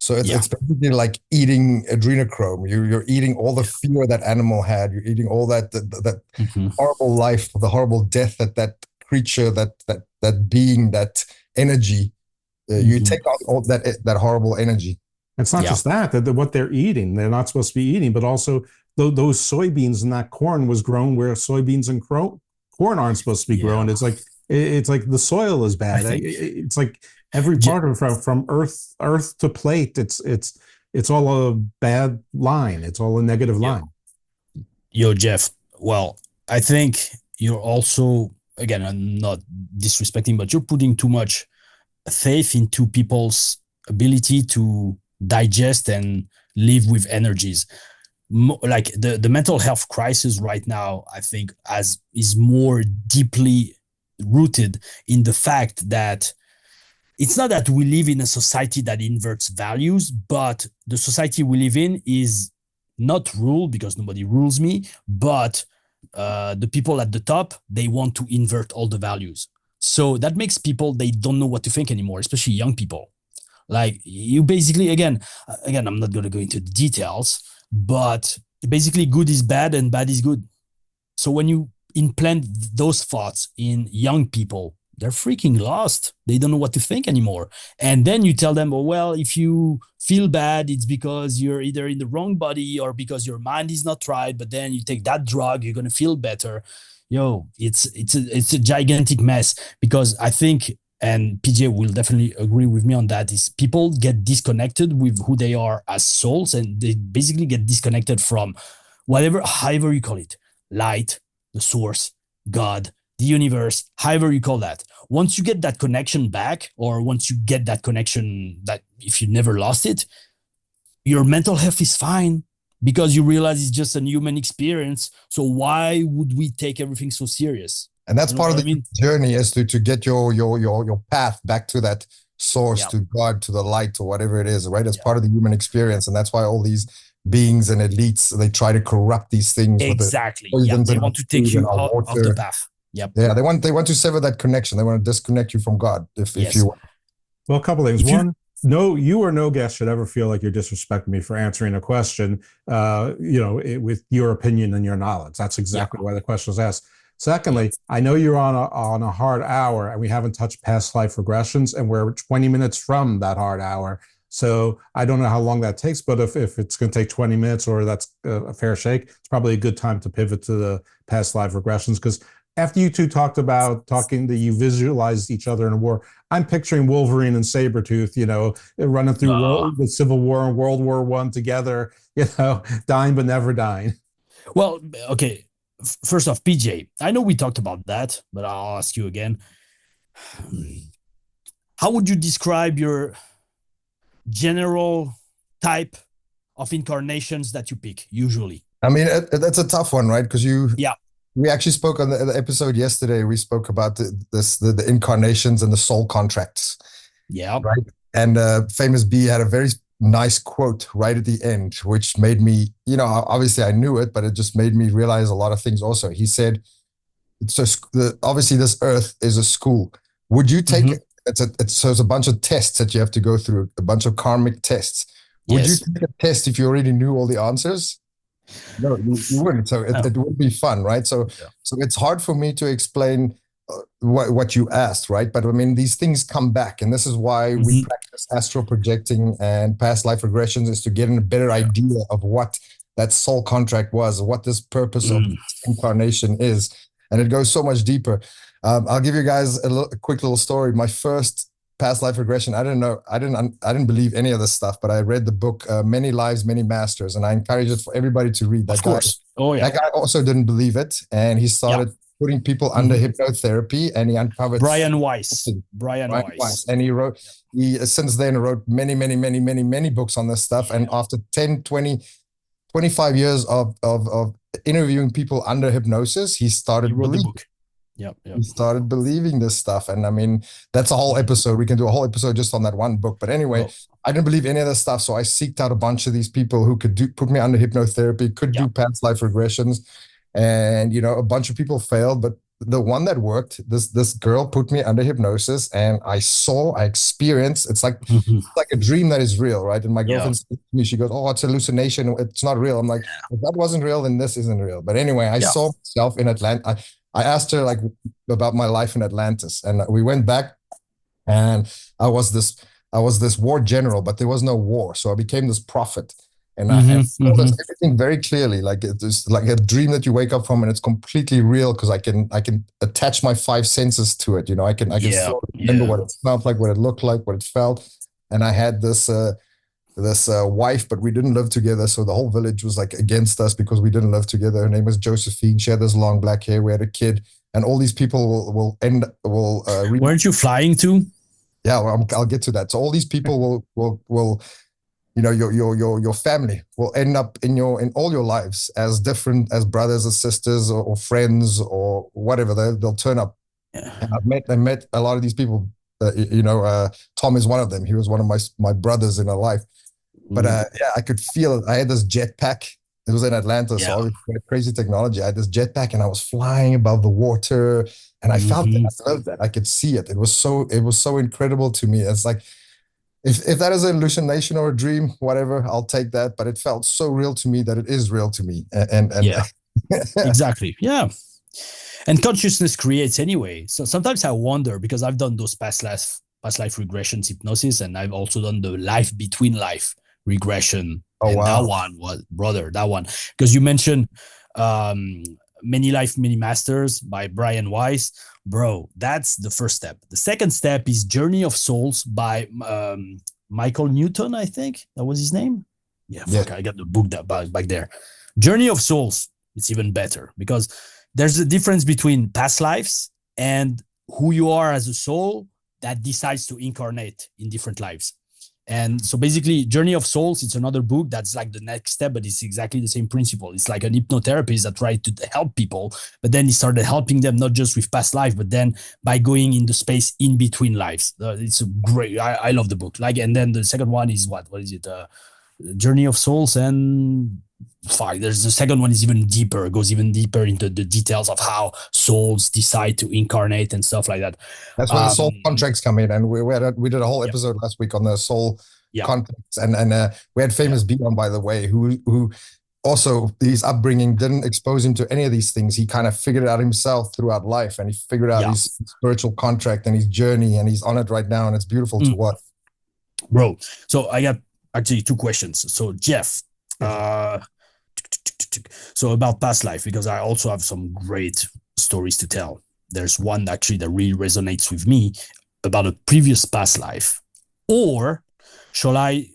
So it's basically like eating adrenochrome. You're eating all the fear that animal had. You're eating all that horrible life, the horrible death that creature, that being, that energy. You take out all that horrible energy. It's not just that what they're eating, they're not supposed to be eating, but also those soybeans and that corn was grown where soybeans and corn aren't supposed to be grown. It's like the soil is bad. It's like every part of it, from earth to plate. It's all a bad line. It's all a negative line. Yo, Jeff. Well, I think you're also, again, I'm not disrespecting, but you're putting too much faith into people's ability to digest and live with energies. Like the mental health crisis right now, I think is more deeply rooted in the fact that it's not that we live in a society that inverts values, but the society we live in is not ruled, because nobody rules me, but the people at the top, they want to invert all the values. So that makes people, they don't know what to think anymore, especially young people. Like you basically, again, I'm not going to go into the details, but basically good is bad and bad is good. So when you implant those thoughts in young people, they're freaking lost. They don't know what to think anymore. And then you tell them, oh, well, if you feel bad, it's because you're either in the wrong body or because your mind is not right. But then you take that drug, you're going to feel better. It's a gigantic mess, because I think and PJ will definitely agree with me on that, is people get disconnected with who they are as souls, and they basically get disconnected from whatever, however you call it, light, the source, God, the universe, however you call that. Once you get that connection back, or once you get that connection, that if you never lost it, your mental health is fine, because you realize it's just a human experience. So why would we take everything so serious? And that's You know part of what the I mean? journey, is to get your path back to that source, Yeah. to God, to the light, or whatever it is, right? It's Yeah. part of the human experience. And that's why all these beings and elites, they try to corrupt these things Exactly. with the Yeah, poisons they in want our to take food you and our out of the water. path. Yep. Yeah, they want to sever that connection. They want to disconnect you from God, if Yes. you want. Well, a couple things. If you- One, no, you or no guest should ever feel like you're disrespecting me for answering a question, with your opinion and your knowledge. That's exactly why the question was asked. Secondly, I know you're on a hard hour, and we haven't touched past life regressions, and we're 20 minutes from that hard hour. So I don't know how long that takes, but if it's going to take 20 minutes, or that's a fair shake, it's probably a good time to pivot to the past life regressions. Because after you two talking that you visualized each other in a war, I'm picturing Wolverine and Sabretooth, running through the Civil War and World War I together, dying but never dying. Well, okay. First off, PJ, I know we talked about that, but I'll ask you again. How would you describe your general type of incarnations that you pick usually? I mean, that's a tough one, right? Because Yeah. we actually spoke on the episode yesterday. We spoke about the incarnations and the soul contracts. Yeah. Right. And Famous B had a very nice quote right at the end, which made me, obviously I knew it, but it just made me realize a lot of things also. He said, obviously this earth is a school. Would you take it? It's a bunch of tests that you have to go through, a bunch of karmic tests. Would you take a test if you already knew all the answers? No, you wouldn't. So it would be fun, right? So it's hard for me to explain what you asked, right? But I mean, these things come back, and this is why we practice astral projecting and past life regressions, is to get a better idea of what that soul contract was, what this purpose of incarnation is, and it goes so much deeper. I'll give you guys a quick little story. My first past life regression, I didn't believe any of this stuff, but I read the book Many Lives, Many Masters, and I encourage it for everybody to read. Of course. That guy also didn't believe it, and he started putting people under hypnotherapy, and he uncovered Brian Weiss. And he since then wrote many books on this stuff. And after 10, 20, 25 years of interviewing people under hypnosis, he started believing. He started believing this stuff. And I mean, that's a whole episode. We can do a whole episode just on that one book. But anyway, I didn't believe any of this stuff. So I seeked out a bunch of these people who could put me under hypnotherapy, could do past life regressions. And, a bunch of people failed, but the one that worked, this girl put me under hypnosis, and I experienced, it's like a dream that is real, right? And my girlfriend said to me, she goes, "Oh, it's hallucination. It's not real." I'm like, if that wasn't real, then this isn't real. But anyway, I saw myself in Atlantis. I asked her about my life in Atlantis, and we went back, and I was this war general, but there was no war. So I became this prophet. And I saw everything very clearly, like it's like a dream that you wake up from, and it's completely real, because I can attach my five senses to it. I can still remember what it smelled like, what it looked like, what it felt. And I had this wife, but we didn't live together, so the whole village was like against us because we didn't live together. Her name was Josephine. She had this long black hair. We had a kid, and all these people will. Weren't you flying too? Yeah, well, I'll get to that. So all these people will. Your family will end up in all your lives as different as brothers or sisters or friends or whatever. They'll turn up. Yeah. I met a lot of these people. Tom is one of them. He was one of my brothers in my life. But I could feel it. I had this jetpack. It was in Atlantis, so all crazy technology. I had this jetpack, and I was flying above the water, and I felt it. I loved that. I could see it. It was so incredible to me. It's like, if that is an hallucination or a dream, whatever, I'll take that. But it felt so real to me that it is real to me. And Exactly. Yeah. And consciousness creates anyway. So sometimes I wonder, because I've done those past life regressions hypnosis, and I've also done the life between life regression. Oh, and wow. That one was, brother, that one. Because you mentioned Many Life, Many Masters by Brian Weiss. Bro, that's the first step. The second step is Journey of Souls by Michael Newton, I think. That was his name? Yeah, fuck, I got the book that back there. Journey of Souls, it's even better because there's a difference between past lives and who you are as a soul that decides to incarnate in different lives. And so basically, Journey of Souls, it's another book that's like the next step, but it's exactly the same principle. It's like an hypnotherapist that tried to help people, but then he started helping them not just with past life, but then by going into space in between lives. It's a great, I love the book. Like, and then the second one is what is it? Journey of Souls, and fine. There's the second one is even deeper, goes even deeper into the details of how souls decide to incarnate and stuff like that. That's where the soul contracts come in, and we did a whole episode last week on the soul contracts, and we had famous B on, by the way, who also his upbringing didn't expose him to any of these things. He kind of figured it out himself throughout life, and he figured out his spiritual contract and his journey, and he's on it right now, and it's beautiful to watch. Bro, so I got actually two questions. So Jeff, so about past life, because I also have some great stories to tell. There's one actually that really resonates with me about a previous past life. Or shall I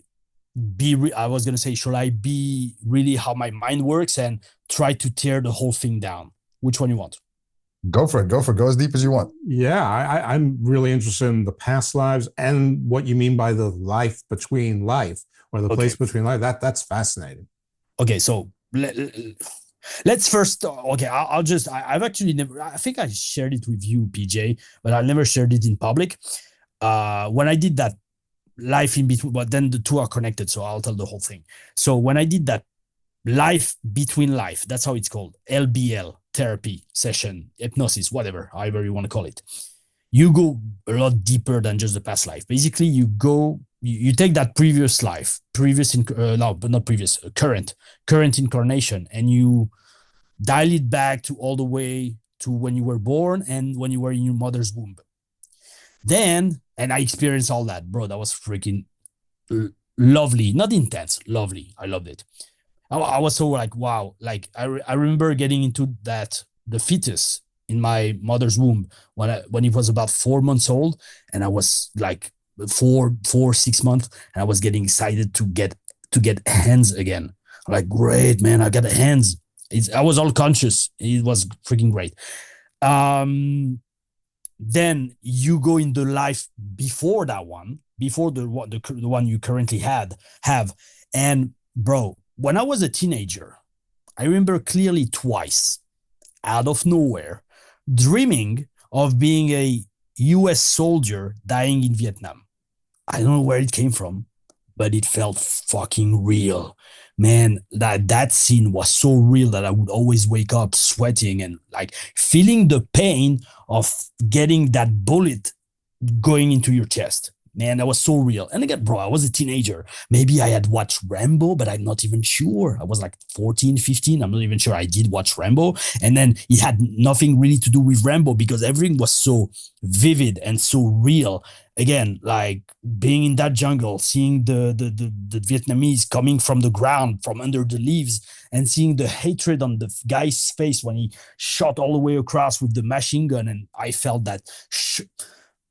be, I was going to say, shall I be really how my mind works and try to tear the whole thing down? Which one you want? Go for it. Go as deep as you want. Yeah, I'm really interested in the past lives and what you mean by the life between life, or the place between life. That's fascinating. Okay, so let's first. Okay, I've actually never. I think I shared it with you, PJ, but I never shared it in public. When I did that life in between, but then the two are connected, so I'll tell the whole thing. So when I did that life between life, that's how it's called, LBL therapy session, hypnosis, whatever, however you want to call it. You go a lot deeper than just the past life. Basically, you take that previous life, current incarnation, and you dial it back to all the way to when you were born and when you were in your mother's womb. Then, and I experienced all that, bro. That was freaking lovely, not intense, lovely. I loved it. I was so like, wow. Like I remember getting into that, the fetus in my mother's womb when it was about 4 months old, and I was like 6 months, and I was getting excited to get hands again. I'm like, great, man, I got the hands. I was all conscious. It was freaking great. Then you go in the life before that one, before the one you currently have, and bro, when I was a teenager, I remember clearly twice, out of nowhere, dreaming of being a US soldier dying in Vietnam. I don't know where it came from, but it felt fucking real. Man, that scene was so real that I would always wake up sweating and like feeling the pain of getting that bullet going into your chest. Man, that was so real. And again, bro, I was a teenager. Maybe I had watched Rambo, but I'm not even sure. I was like 14, 15. I'm not even sure I did watch Rambo. And then it had nothing really to do with Rambo because everything was so vivid and so real. Again, like being in that jungle, seeing the Vietnamese coming from the ground, from under the leaves, and seeing the hatred on the guy's face when he shot all the way across with the machine gun. And I felt that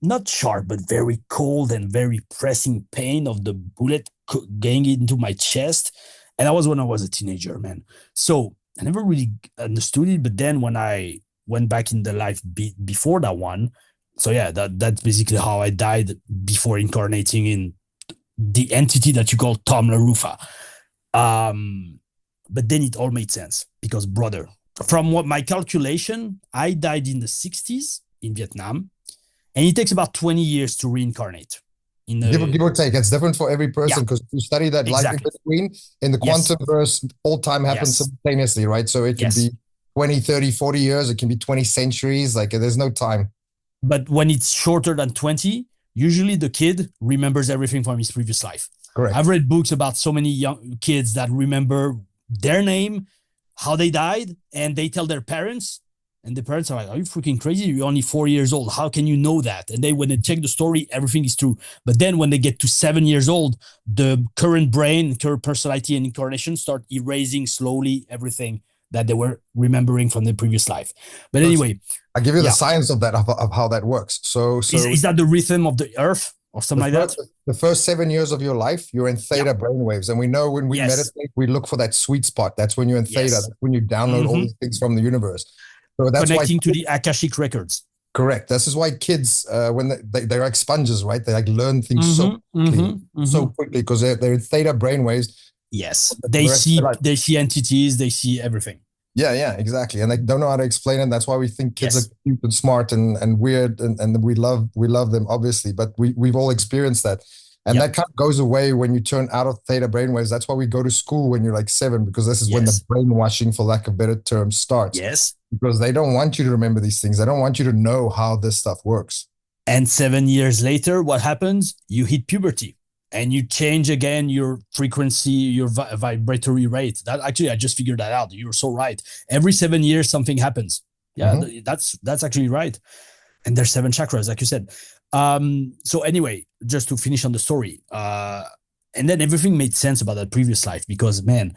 not sharp, but very cold and very pressing pain of the bullet going into my chest. And that was when I was a teenager, man. So I never really understood it. But then when I went back in the life before that one, so yeah, that's basically how I died before incarnating in the entity that you call Tom Laroufa. But then it all made sense because, brother, from what my calculation, I died in the 60s in Vietnam. And it takes about 20 years to reincarnate. Give or take. It's different for every person because you study that life in between. In the quantum verse, all time happens simultaneously, right? So it can be 20, 30, 40 years. It can be 20 centuries. Like there's no time. But when it's shorter than 20, usually the kid remembers everything from his previous life. Correct. I've read books about so many young kids that remember their name, how they died, and they tell their parents. And the parents are like, are you freaking crazy? You're only 4 years old. How can you know that? And then when they check the story, everything is true. But then when they get to 7 years old, the current brain, current personality and incarnation start erasing slowly everything that they were remembering from the previous life. But anyway, I give you the yeah. science of that, of how that works. So is that the rhythm of the earth or something like that? The first 7 years of your life, you're in theta brainwaves. And we know when we meditate, we look for that sweet spot. That's when you're in theta. That's when you download all these things from the universe. So that's connecting to the Akashic records. Correct. This is why kids, when they're like sponges, right? They like learn things so quickly because they're in theta brainwaves. Yes, they see entities, they see everything. Yeah, exactly. And they don't know how to explain it. That's why we think kids are cute and smart and weird, and we love them, obviously. But we've all experienced that. And that kind of goes away when you turn out of theta brainwaves. That's why we go to school when you're like 7, because this is when the brainwashing, for lack of a better term, starts. Yes. Because they don't want you to remember these things. They don't want you to know how this stuff works. And 7 years later, what happens? You hit puberty and you change again your frequency, your vibratory rate. That actually, I just figured that out. You're so right. Every 7 years, something happens. Yeah, that's actually right. And there's 7 chakras, like you said. So anyway, just to finish on the story, and then everything made sense about that previous life, because man,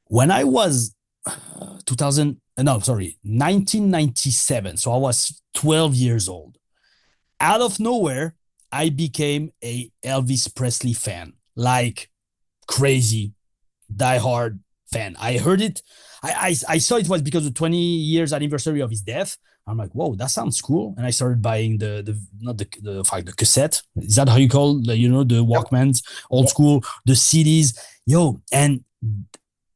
when I was 1997, so I was 12 years old. Out of nowhere, I became a Elvis Presley fan, like crazy, diehard fan. I heard it. I saw it was because of the 20 years anniversary of his death. I'm like, whoa, that sounds cool. And I started buying the cassette. Is that how you call the Walkmans, old school, the CDs? And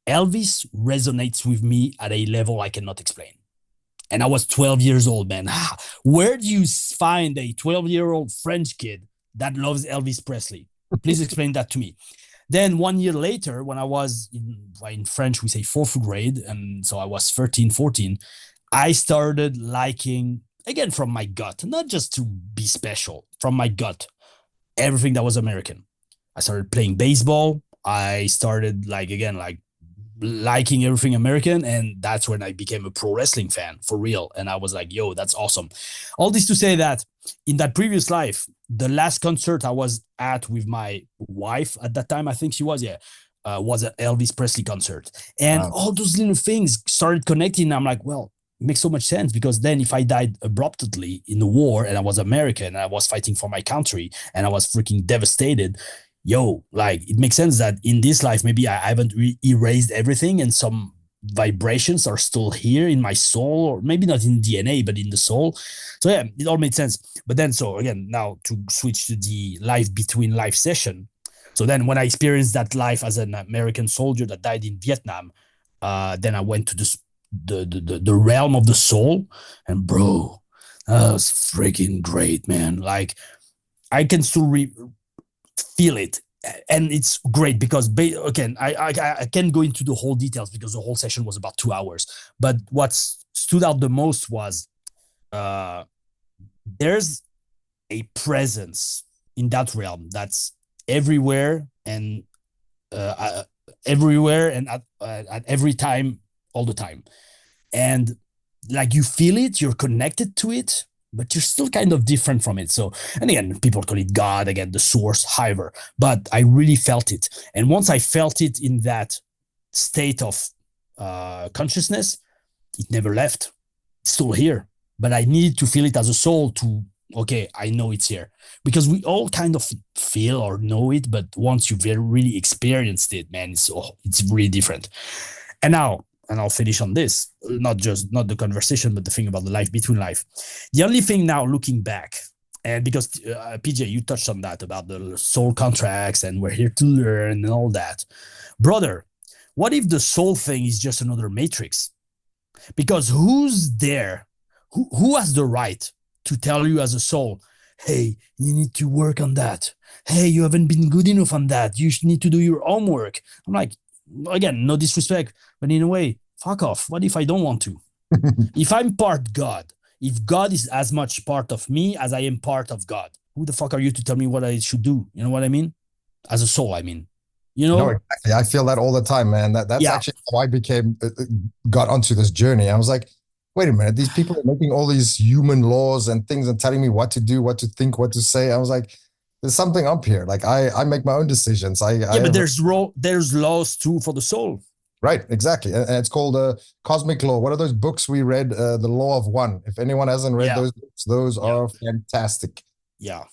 Elvis resonates with me at a level I cannot explain. And I was 12 years old, man. Where do you find a 12-year-old French kid that loves Elvis Presley? Please explain that to me. Then 1 year later, when I was in French, we say 4th grade. And so I was 13, 14. I started liking, again, from my gut, not just to be special, from my gut, everything that was American. I started playing baseball. I started liking everything American. And that's when I became a pro wrestling fan for real. And I was like, yo, that's awesome. All this to say that in that previous life, the last concert I was at with my wife at that time, I think she was, was an Elvis Presley concert. And all those little things started connecting. I'm like, well, it makes so much sense, because then if I died abruptly in the war and I was American and I was fighting for my country and I was freaking devastated, it makes sense that in this life, maybe I haven't erased everything and some vibrations are still here in my soul, or maybe not in DNA, but in the soul. So yeah, it all made sense. But then, so again, now to switch to the life between life session. So then when I experienced that life as an American soldier that died in Vietnam, then I went to the realm of the soul, and bro, that was freaking great, man. Like I can still feel it, and it's great because again, I can't go into the whole details because the whole session was about 2 hours. But what stood out the most was there's a presence in that realm that's everywhere and at every time, all the time. And like you feel it, you're connected to it, but you're still kind of different from it. So, and again, people call it God, again, the source, however, but I really felt it. And once I felt it in that state of consciousness, it never left. It's still here, but I needed to feel it as a soul to, okay, I know it's here, because we all kind of feel or know it, but once you've really experienced it, man, it's really different. And now, and I'll finish on this, not the conversation, but the thing about the life between life. The only thing now looking back, and because PJ, you touched on that about the soul contracts and we're here to learn and all that. Brother, what if the soul thing is just another matrix? Because who's there? Who has the right to tell you as a soul, hey, you need to work on that. Hey, you haven't been good enough on that. You need to do your homework. I'm like, again, no disrespect, but in a way, fuck off. What if I don't want to? If I'm part God, if God is as much part of me as I am part of God, who the fuck are you to tell me what I should do? You know what I mean? As a soul, I mean. You know? No, exactly. I feel that all the time, man. That's actually how I got onto this journey. I was like, wait a minute, these people are making all these human laws and things and telling me what to do, what to think, what to say. I was like, there's something up here. Like I make my own decisions. But there's laws too for the soul. Right, exactly. And it's called Cosmic Law. What are those books we read? The Law of One. If anyone hasn't read those books, those are fantastic. Yeah.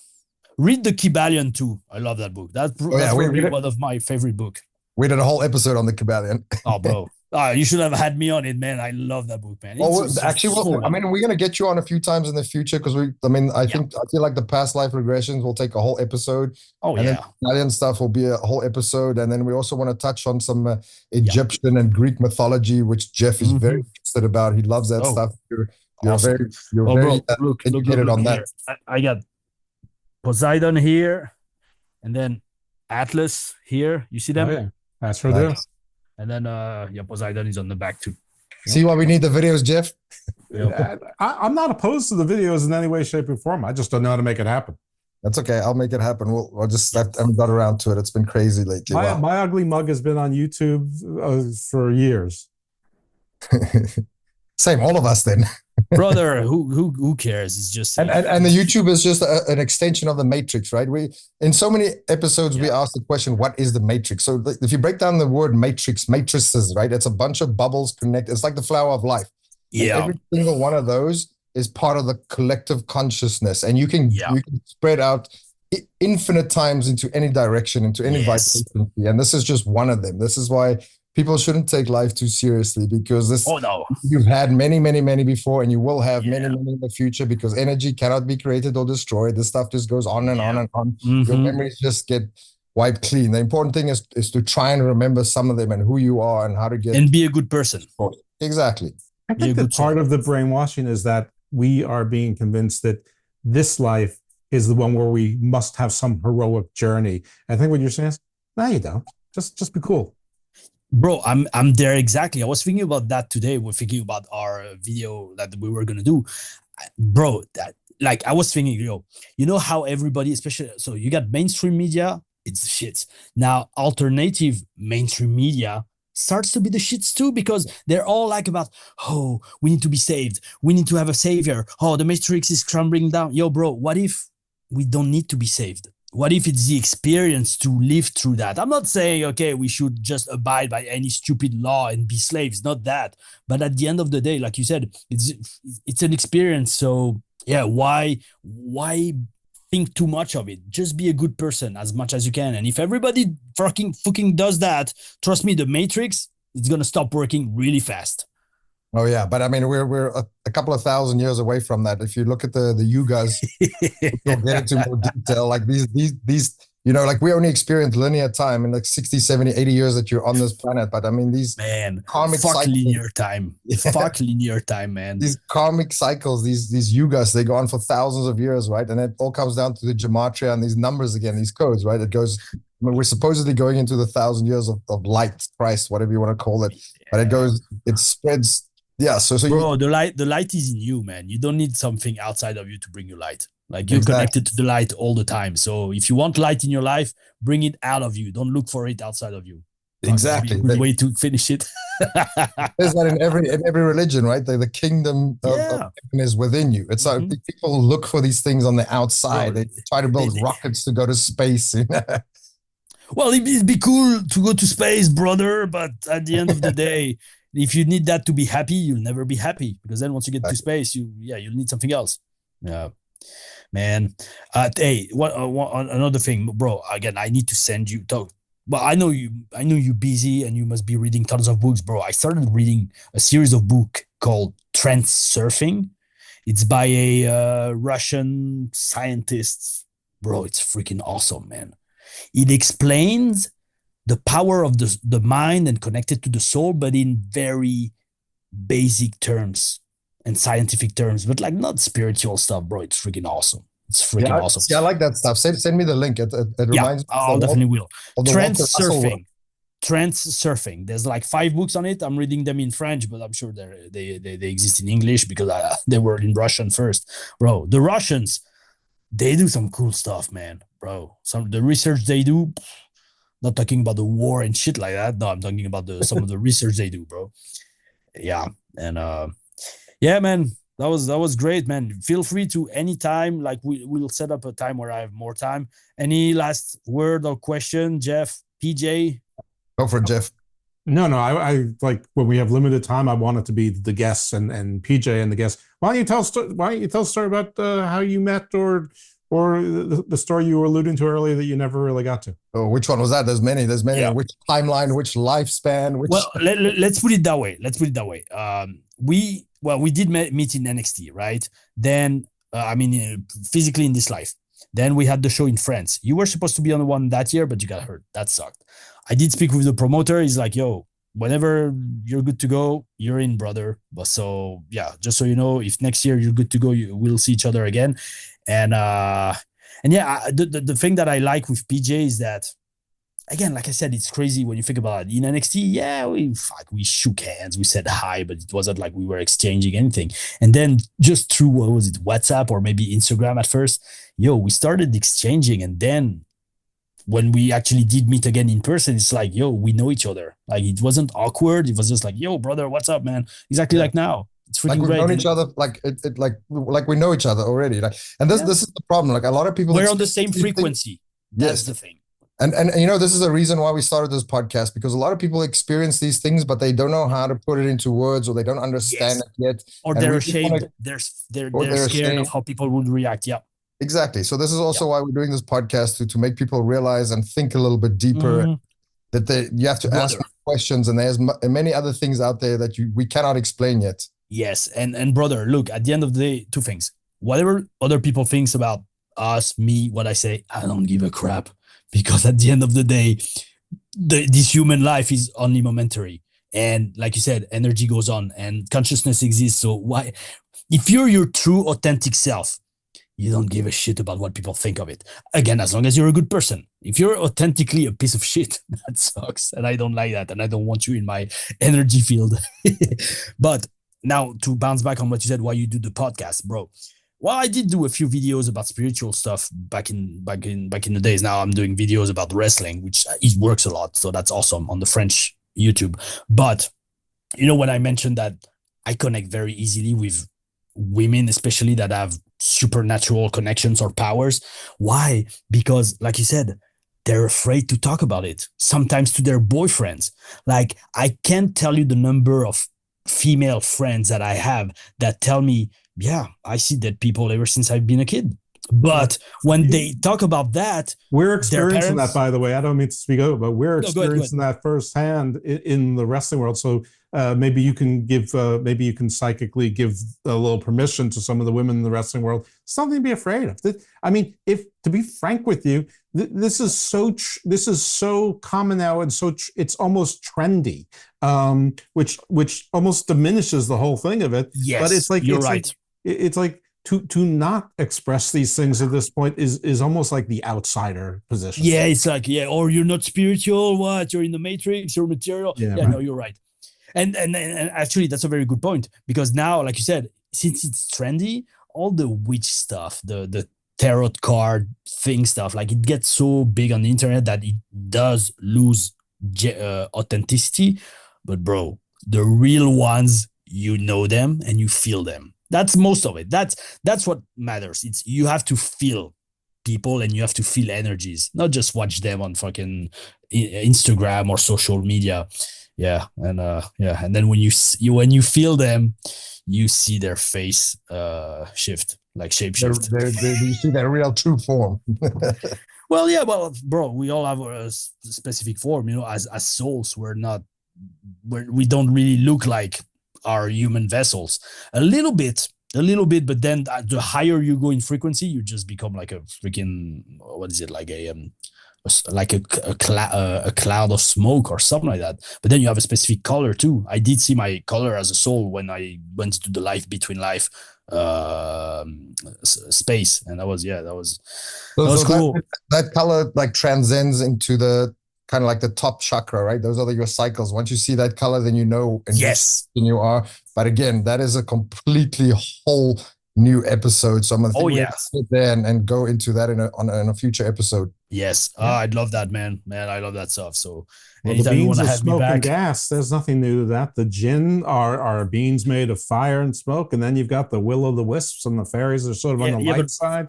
Read the Kybalion too. I love that book. That's probably one of my favorite book. We did a whole episode on the Kybalion. Oh, bro. You should have had me on it, man. I love that book, man. I mean, we're gonna get you on a few times in the future because I feel like the past life regressions will take a whole episode. Oh, and then Italian stuff will be a whole episode, and then we also want to touch on some Egyptian and Greek mythology, which Jeff is very interested about. He loves that stuff. You're awesome. very educated on that. I got Poseidon here, and then Atlas here. You see them? Oh, yeah. That's right there. And then Poseidon is on the back too. See why we need the videos, Jeff? I'm not opposed to the videos in any way, shape, or form. I just don't know how to make it happen. That's okay. I'll make it happen. We'll just I haven't got around to it. It's been crazy lately. My ugly mug has been on YouTube for years. Same, all of us then. Brother, who cares? It's just and the YouTube is just an extension of the matrix, right? We in so many episodes we ask the question, what is the matrix? So if you break down the word matrices, right? It's a bunch of bubbles connected. It's like the flower of life. Yeah. And every single one of those is part of the collective consciousness, and you can spread out infinite times into any direction, into any vibration. And this is just one of them. This is why people shouldn't take life too seriously, because you've had many, many, many before, and you will have many, many in the future, because energy cannot be created or destroyed. This stuff just goes on and on and on. Your memories just get wiped clean. The important thing is to try and remember some of them and who you are and how to get... And be a good person. Exactly. I think that part of the brainwashing is that we are being convinced that this life is the one where we must have some heroic journey. I think what you're saying is, no, you don't. Just be cool. Bro, I'm there exactly. I was thinking about that today. We're thinking about our video that we were gonna do, bro. I was thinking, you know how everybody, especially, so you got mainstream media, it's the shits. Now alternative mainstream media starts to be the shits too, because they're all like about, oh, we need to be saved, we need to have a savior, oh, the matrix is crumbling down. Yo, bro, what if we don't need to be saved? What if it's the experience to live through that? I'm not saying, okay, we should just abide by any stupid law and be slaves, not that. But at the end of the day, like you said, it's an experience. So yeah, why think too much of it? Just be a good person as much as you can. And if everybody fucking does that, trust me, the matrix is going to stop working really fast. Oh yeah, but I mean, we're a couple of thousand years away from that. If you look at the yugas, we'll get into more detail. Like these, like we only experience linear time in like 60, 70, 80 years that you're on this planet. But I mean, these karmic cycles, linear time. Fuck linear time, man. These karmic cycles, these yugas, they go on for thousands of years, right? And it all comes down to the gematria and these numbers again, these codes, right? It goes. I mean, we're supposedly going into the 1,000 years of light, Christ, whatever you want to call it. But it spreads. Yeah, so bro, the light is in you, man. You don't need something outside of you to bring you light. Like you're connected to the light all the time. So if you want light in your life, bring it out of you. Don't look for it outside of you. Exactly. Good way to finish it. There's that in every religion, right? The kingdom of heaven is within you. It's like people look for these things on the outside. They try to build rockets to go to space. Well, it'd be cool to go to space, brother. But at the end of the day, if you need that to be happy, you'll never be happy, because then once you get to space, you'll need something else. Yeah, man. Hey, another thing, bro. Again, I need to send you. But I know you're busy and you must be reading tons of books, bro. I started reading a series of books called Trance Surfing. It's by a Russian scientist, bro. It's freaking awesome, man. It explains the power of the mind and connected to the soul, but in very basic terms and scientific terms, but like not spiritual stuff, bro. It's freaking awesome. It's freaking awesome. Yeah, I like that stuff. Send me the link. It reminds me. I definitely will. Trance Surfing. There's like 5 books on it. I'm reading them in French, but I'm sure they exist in English because they were in Russian first. Bro, the Russians, they do some cool stuff, man, bro. The research they do, not talking about the war and shit like that. No, I'm talking about some of the research they do, bro. Yeah. And yeah, man, that was great, man. Feel free to anytime. Like we'll set up a time where I have more time. Any last word or question, Jeff, PJ? Go for it, Jeff. No, no. I like when we have limited time. I want it to be the guests and PJ and the guests. Why don't you tell a story about how you met or the story you were alluding to earlier that you never really got to? Oh, which one was that? There's many. Yeah. Which timeline? Which lifespan? Which? Well, let's put it that way. We did meet in NXT, right? Then, physically in this life. Then we had the show in France. You were supposed to be on the one that year, but you got hurt. That sucked. I did speak with the promoter. He's like, yo, whenever you're good to go, you're in, brother. But so, yeah, just so you know, if next year you're good to go, we'll see each other again. And yeah, the thing that I like with PJ is that, again, like I said, it's crazy when you think about it. In NXT, yeah, we shook hands, we said hi, but it wasn't like we were exchanging anything. And then just through, what was it, WhatsApp or maybe Instagram at first, we started exchanging. And then when we actually did meet again in person, it's like, we know each other. Like, it wasn't awkward. It was just like, brother, what's up, man? Exactly like now. It's freaking like we've great. known each other, like we know each other already. Like, and this is the problem. Like, a lot of people, we're on the same frequency. That's the thing. And this is a reason why we started this podcast, because a lot of people experience these things, but they don't know how to put it into words, or they don't understand it yet. Or they're ashamed. They're scared of how people would react. Yeah. Exactly. So this is also why we're doing this podcast, to make people realize and think a little bit deeper, that you have to ask questions, and there's many other things out there that we cannot explain yet. Yes. And brother, look, at the end of the day, two things. Whatever other people thinks about us, me, what I say, I don't give a crap. Because at the end of the day, this human life is only momentary. And like you said, energy goes on and consciousness exists. So why, if you're your true, authentic self, you don't give a shit about what people think of it. Again, as long as you're a good person. If you're authentically a piece of shit, that sucks. And I don't like that. And I don't want you in my energy field. But now, to bounce back on what you said, why you do the podcast, bro. Well, I did do a few videos about spiritual stuff back in the days. Now I'm doing videos about wrestling, which it works a lot. So that's awesome on the French YouTube. But, when I mentioned that I connect very easily with women, especially that have supernatural connections or powers. Why? Because, like you said, they're afraid to talk about it, sometimes to their boyfriends. Like, I can't tell you the number of female friends that I have that tell me, yeah, I see dead people ever since I've been a kid. But when they talk about that, we're experiencing that, by the way. I don't mean to speak over, but we're experiencing that firsthand in the wrestling world. So maybe you can psychically give a little permission to some of the women in the wrestling world, something to be afraid of. I mean, if to be frank with you, this is so common now, and it's almost trendy, which almost diminishes the whole thing of it. Yes, but it's like you're right. It's like to not express these things at this point is almost like the outsider position. Yeah, it's like, or you're not spiritual. What? You're in the matrix. You're material. Yeah, right. No, you're right. And actually, that's a very good point, because now, like you said, since it's trendy, all the witch stuff, the tarot card thing stuff, like, it gets so big on the internet that it does lose authenticity. But bro, the real ones, them and you feel them. That's most of it. That's what matters. It's, you have to feel people and you have to feel energies, not just watch them on fucking Instagram or social media. Yeah. And then when you feel them, you see their face shift, like shapeshift. You see their real true form. Well, bro, we all have a specific form, as souls. We don't really look like our human vessels. A little bit, but then the higher you go in frequency, you just become like a freaking, what is it, like a cloud of smoke or something like that. But then you have a specific color too. I did see my color as a soul when I went to the life between life space, and that was cool. That color like transcends into the kind of like the top chakra, right? Those are your cycles. Once you see that color, then you know and you are. But again, that is a completely whole new episode. So I'm gonna sit there and go into that in a future episode. Yes. I'd love that, man. I love that stuff. So the beans of smoke and gas, there's nothing new to that. The jinn are beans made of fire and smoke, and then you've got the will-o'-the-wisps and the fairies are sort of on the light side.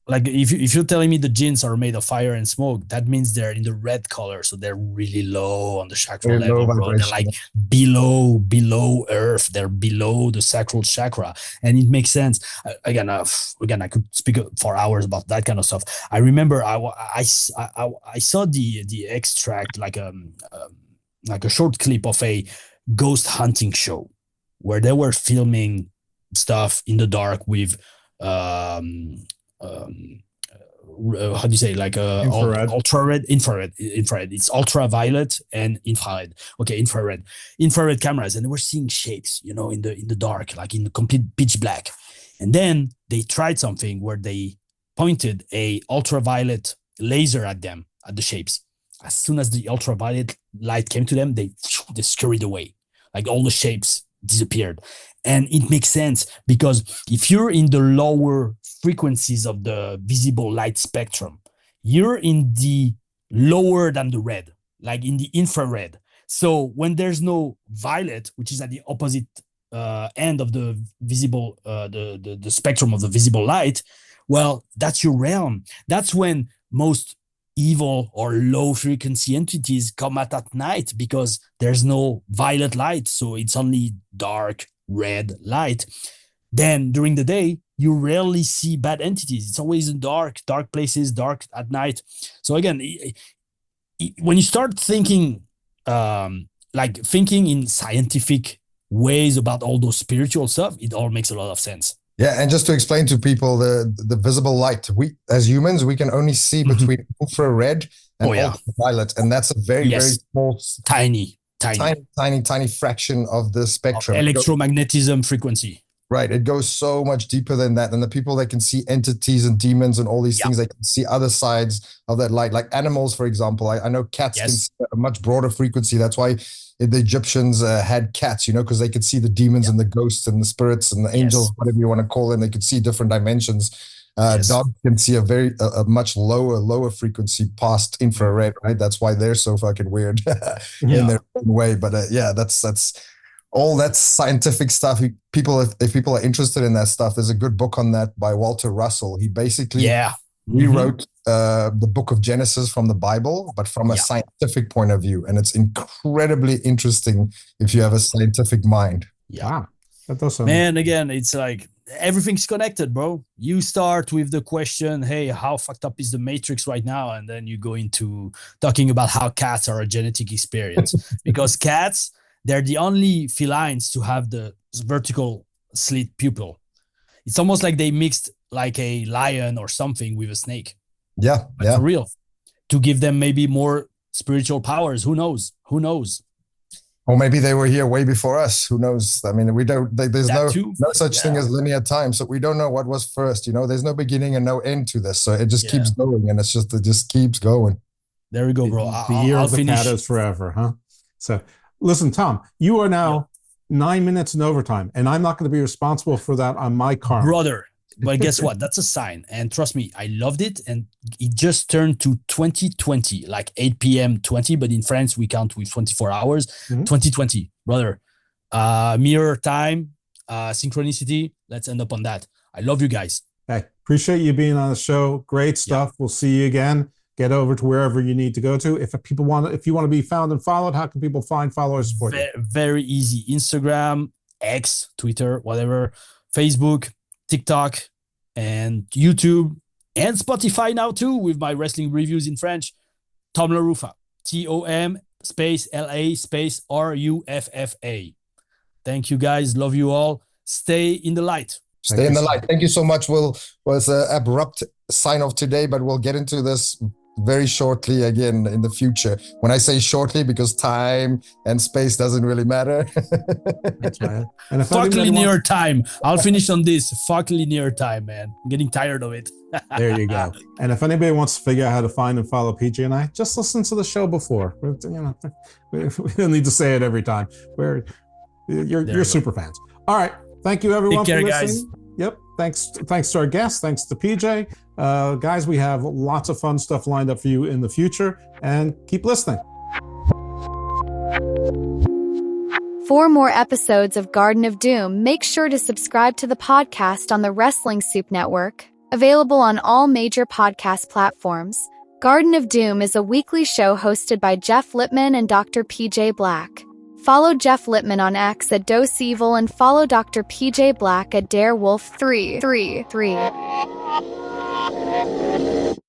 like if you're telling me the jinns are made of fire and smoke, that means they're in the red color, so they're really low on the chakra Very low level, bro. They're vibration. like below earth. They're below the sacral chakra, and it makes sense. Again, I could speak for hours about that kind of stuff. I remember I saw the extract, like a short clip of a ghost hunting show where they were filming stuff in the dark with how do you say, like Infrared. infrared. It's ultraviolet and infrared. Okay, infrared cameras, and they were seeing shapes, in the dark, like in the complete pitch black. And then they tried something where they pointed a ultraviolet laser at them, at the shapes. As soon as the ultraviolet light came to them, they scurried away. Like all the shapes disappeared. And it makes sense, because if you're in the lower frequencies of the visible light spectrum, you're in the lower than the red, like in the infrared. So when there's no violet, which is at the opposite end of the visible, the spectrum of the visible light, well, that's your realm. That's when most evil or low frequency entities come at night, because there's no violet light, so it's only dark red light. Then during the day, you rarely see bad entities. It's always in dark places, dark at night. So again, when you start thinking, thinking in scientific ways about all those spiritual stuff, it all makes a lot of sense. Yeah, and just to explain to people the visible light, we as humans, we can only see between infrared and ultraviolet, and that's a very small, tiny fraction of the spectrum. Electromagnetism frequency. Right, it goes so much deeper than that. And the people that can see entities and demons and all these things, they can see other sides of that light. Like animals, for example, I know cats can see a much broader frequency. That's why the Egyptians had cats, because they could see the demons and the ghosts and the spirits and the angels, whatever you want to call them. They could see different dimensions. Dogs can see a much lower frequency past infrared, right? That's why they're so fucking weird in their own way. But that's all that scientific stuff. If people are interested in that stuff, there's a good book on that by Walter Russell. He basically rewrote the book of Genesis from the Bible, but from a scientific point of view. And it's incredibly interesting if you have a scientific mind. Yeah. Wow. That does sound Man, again, it's like everything's connected, bro. You start with the question, hey, how fucked up is the Matrix right now? And then you go into talking about how cats are a genetic experience. Because cats, they're the only felines to have the vertical slit pupil. It's almost like they mixed like a lion or something with a snake. Yeah, For real. To give them maybe more spiritual powers. Who knows? Or maybe they were here way before us. Who knows? I mean, we don't. There's no such thing as linear time, so we don't know what was first. There's no beginning and no end to this, so it just keeps going, and it just keeps going. There we go, bro. The year of the cat is forever, huh? So. Listen, Tom, you are now 9 minutes in overtime, and I'm not going to be responsible for that on my karma. Brother, but guess what? That's a sign. And trust me, I loved it. And it just turned to 2020, like 8 p.m. 20, but in France, we count with 24 hours. 2020, brother. Mirror time, synchronicity. Let's end up on that. I love you guys. Hey, appreciate you being on the show. Great stuff. We'll see you again. Get over to wherever you need to go to. If you want to be found and followed, how can people find, follow, or support you? Very easy. Instagram, X, Twitter, whatever, Facebook, TikTok, and YouTube, and Spotify now too, with my wrestling reviews in French. Tom Laroufa, TOM LA RUFFA. Thank you guys. Love you all. Stay in the light. Stay in the light. Thank you so much. Was an abrupt sign off today, but we'll get into this very shortly again in the future. When I say shortly, because time and space doesn't really matter. That's right. And fuck linear time. I'll finish on this. Fuck linear time, man. I'm getting tired of it. There you go. And if anybody wants to figure out how to find and follow PJ and I, just listen to the show before. We don't need to say it every time. You're super fans. All right. Thank you, everyone, Take care, for listening. Guys. Yep. Thanks to our guests. Thanks to PJ. Guys, we have lots of fun stuff lined up for you in the future, and keep listening. For more episodes of Garden of Doom, make sure to subscribe to the podcast on the Wrestling Soup Network. Available on all major podcast platforms. Garden of Doom is a weekly show hosted by Jeff Lippmann and Dr. PJ Black. Follow Jeff Lippmann on X at Dose Evil and follow Dr. PJ Black at DareWolf333.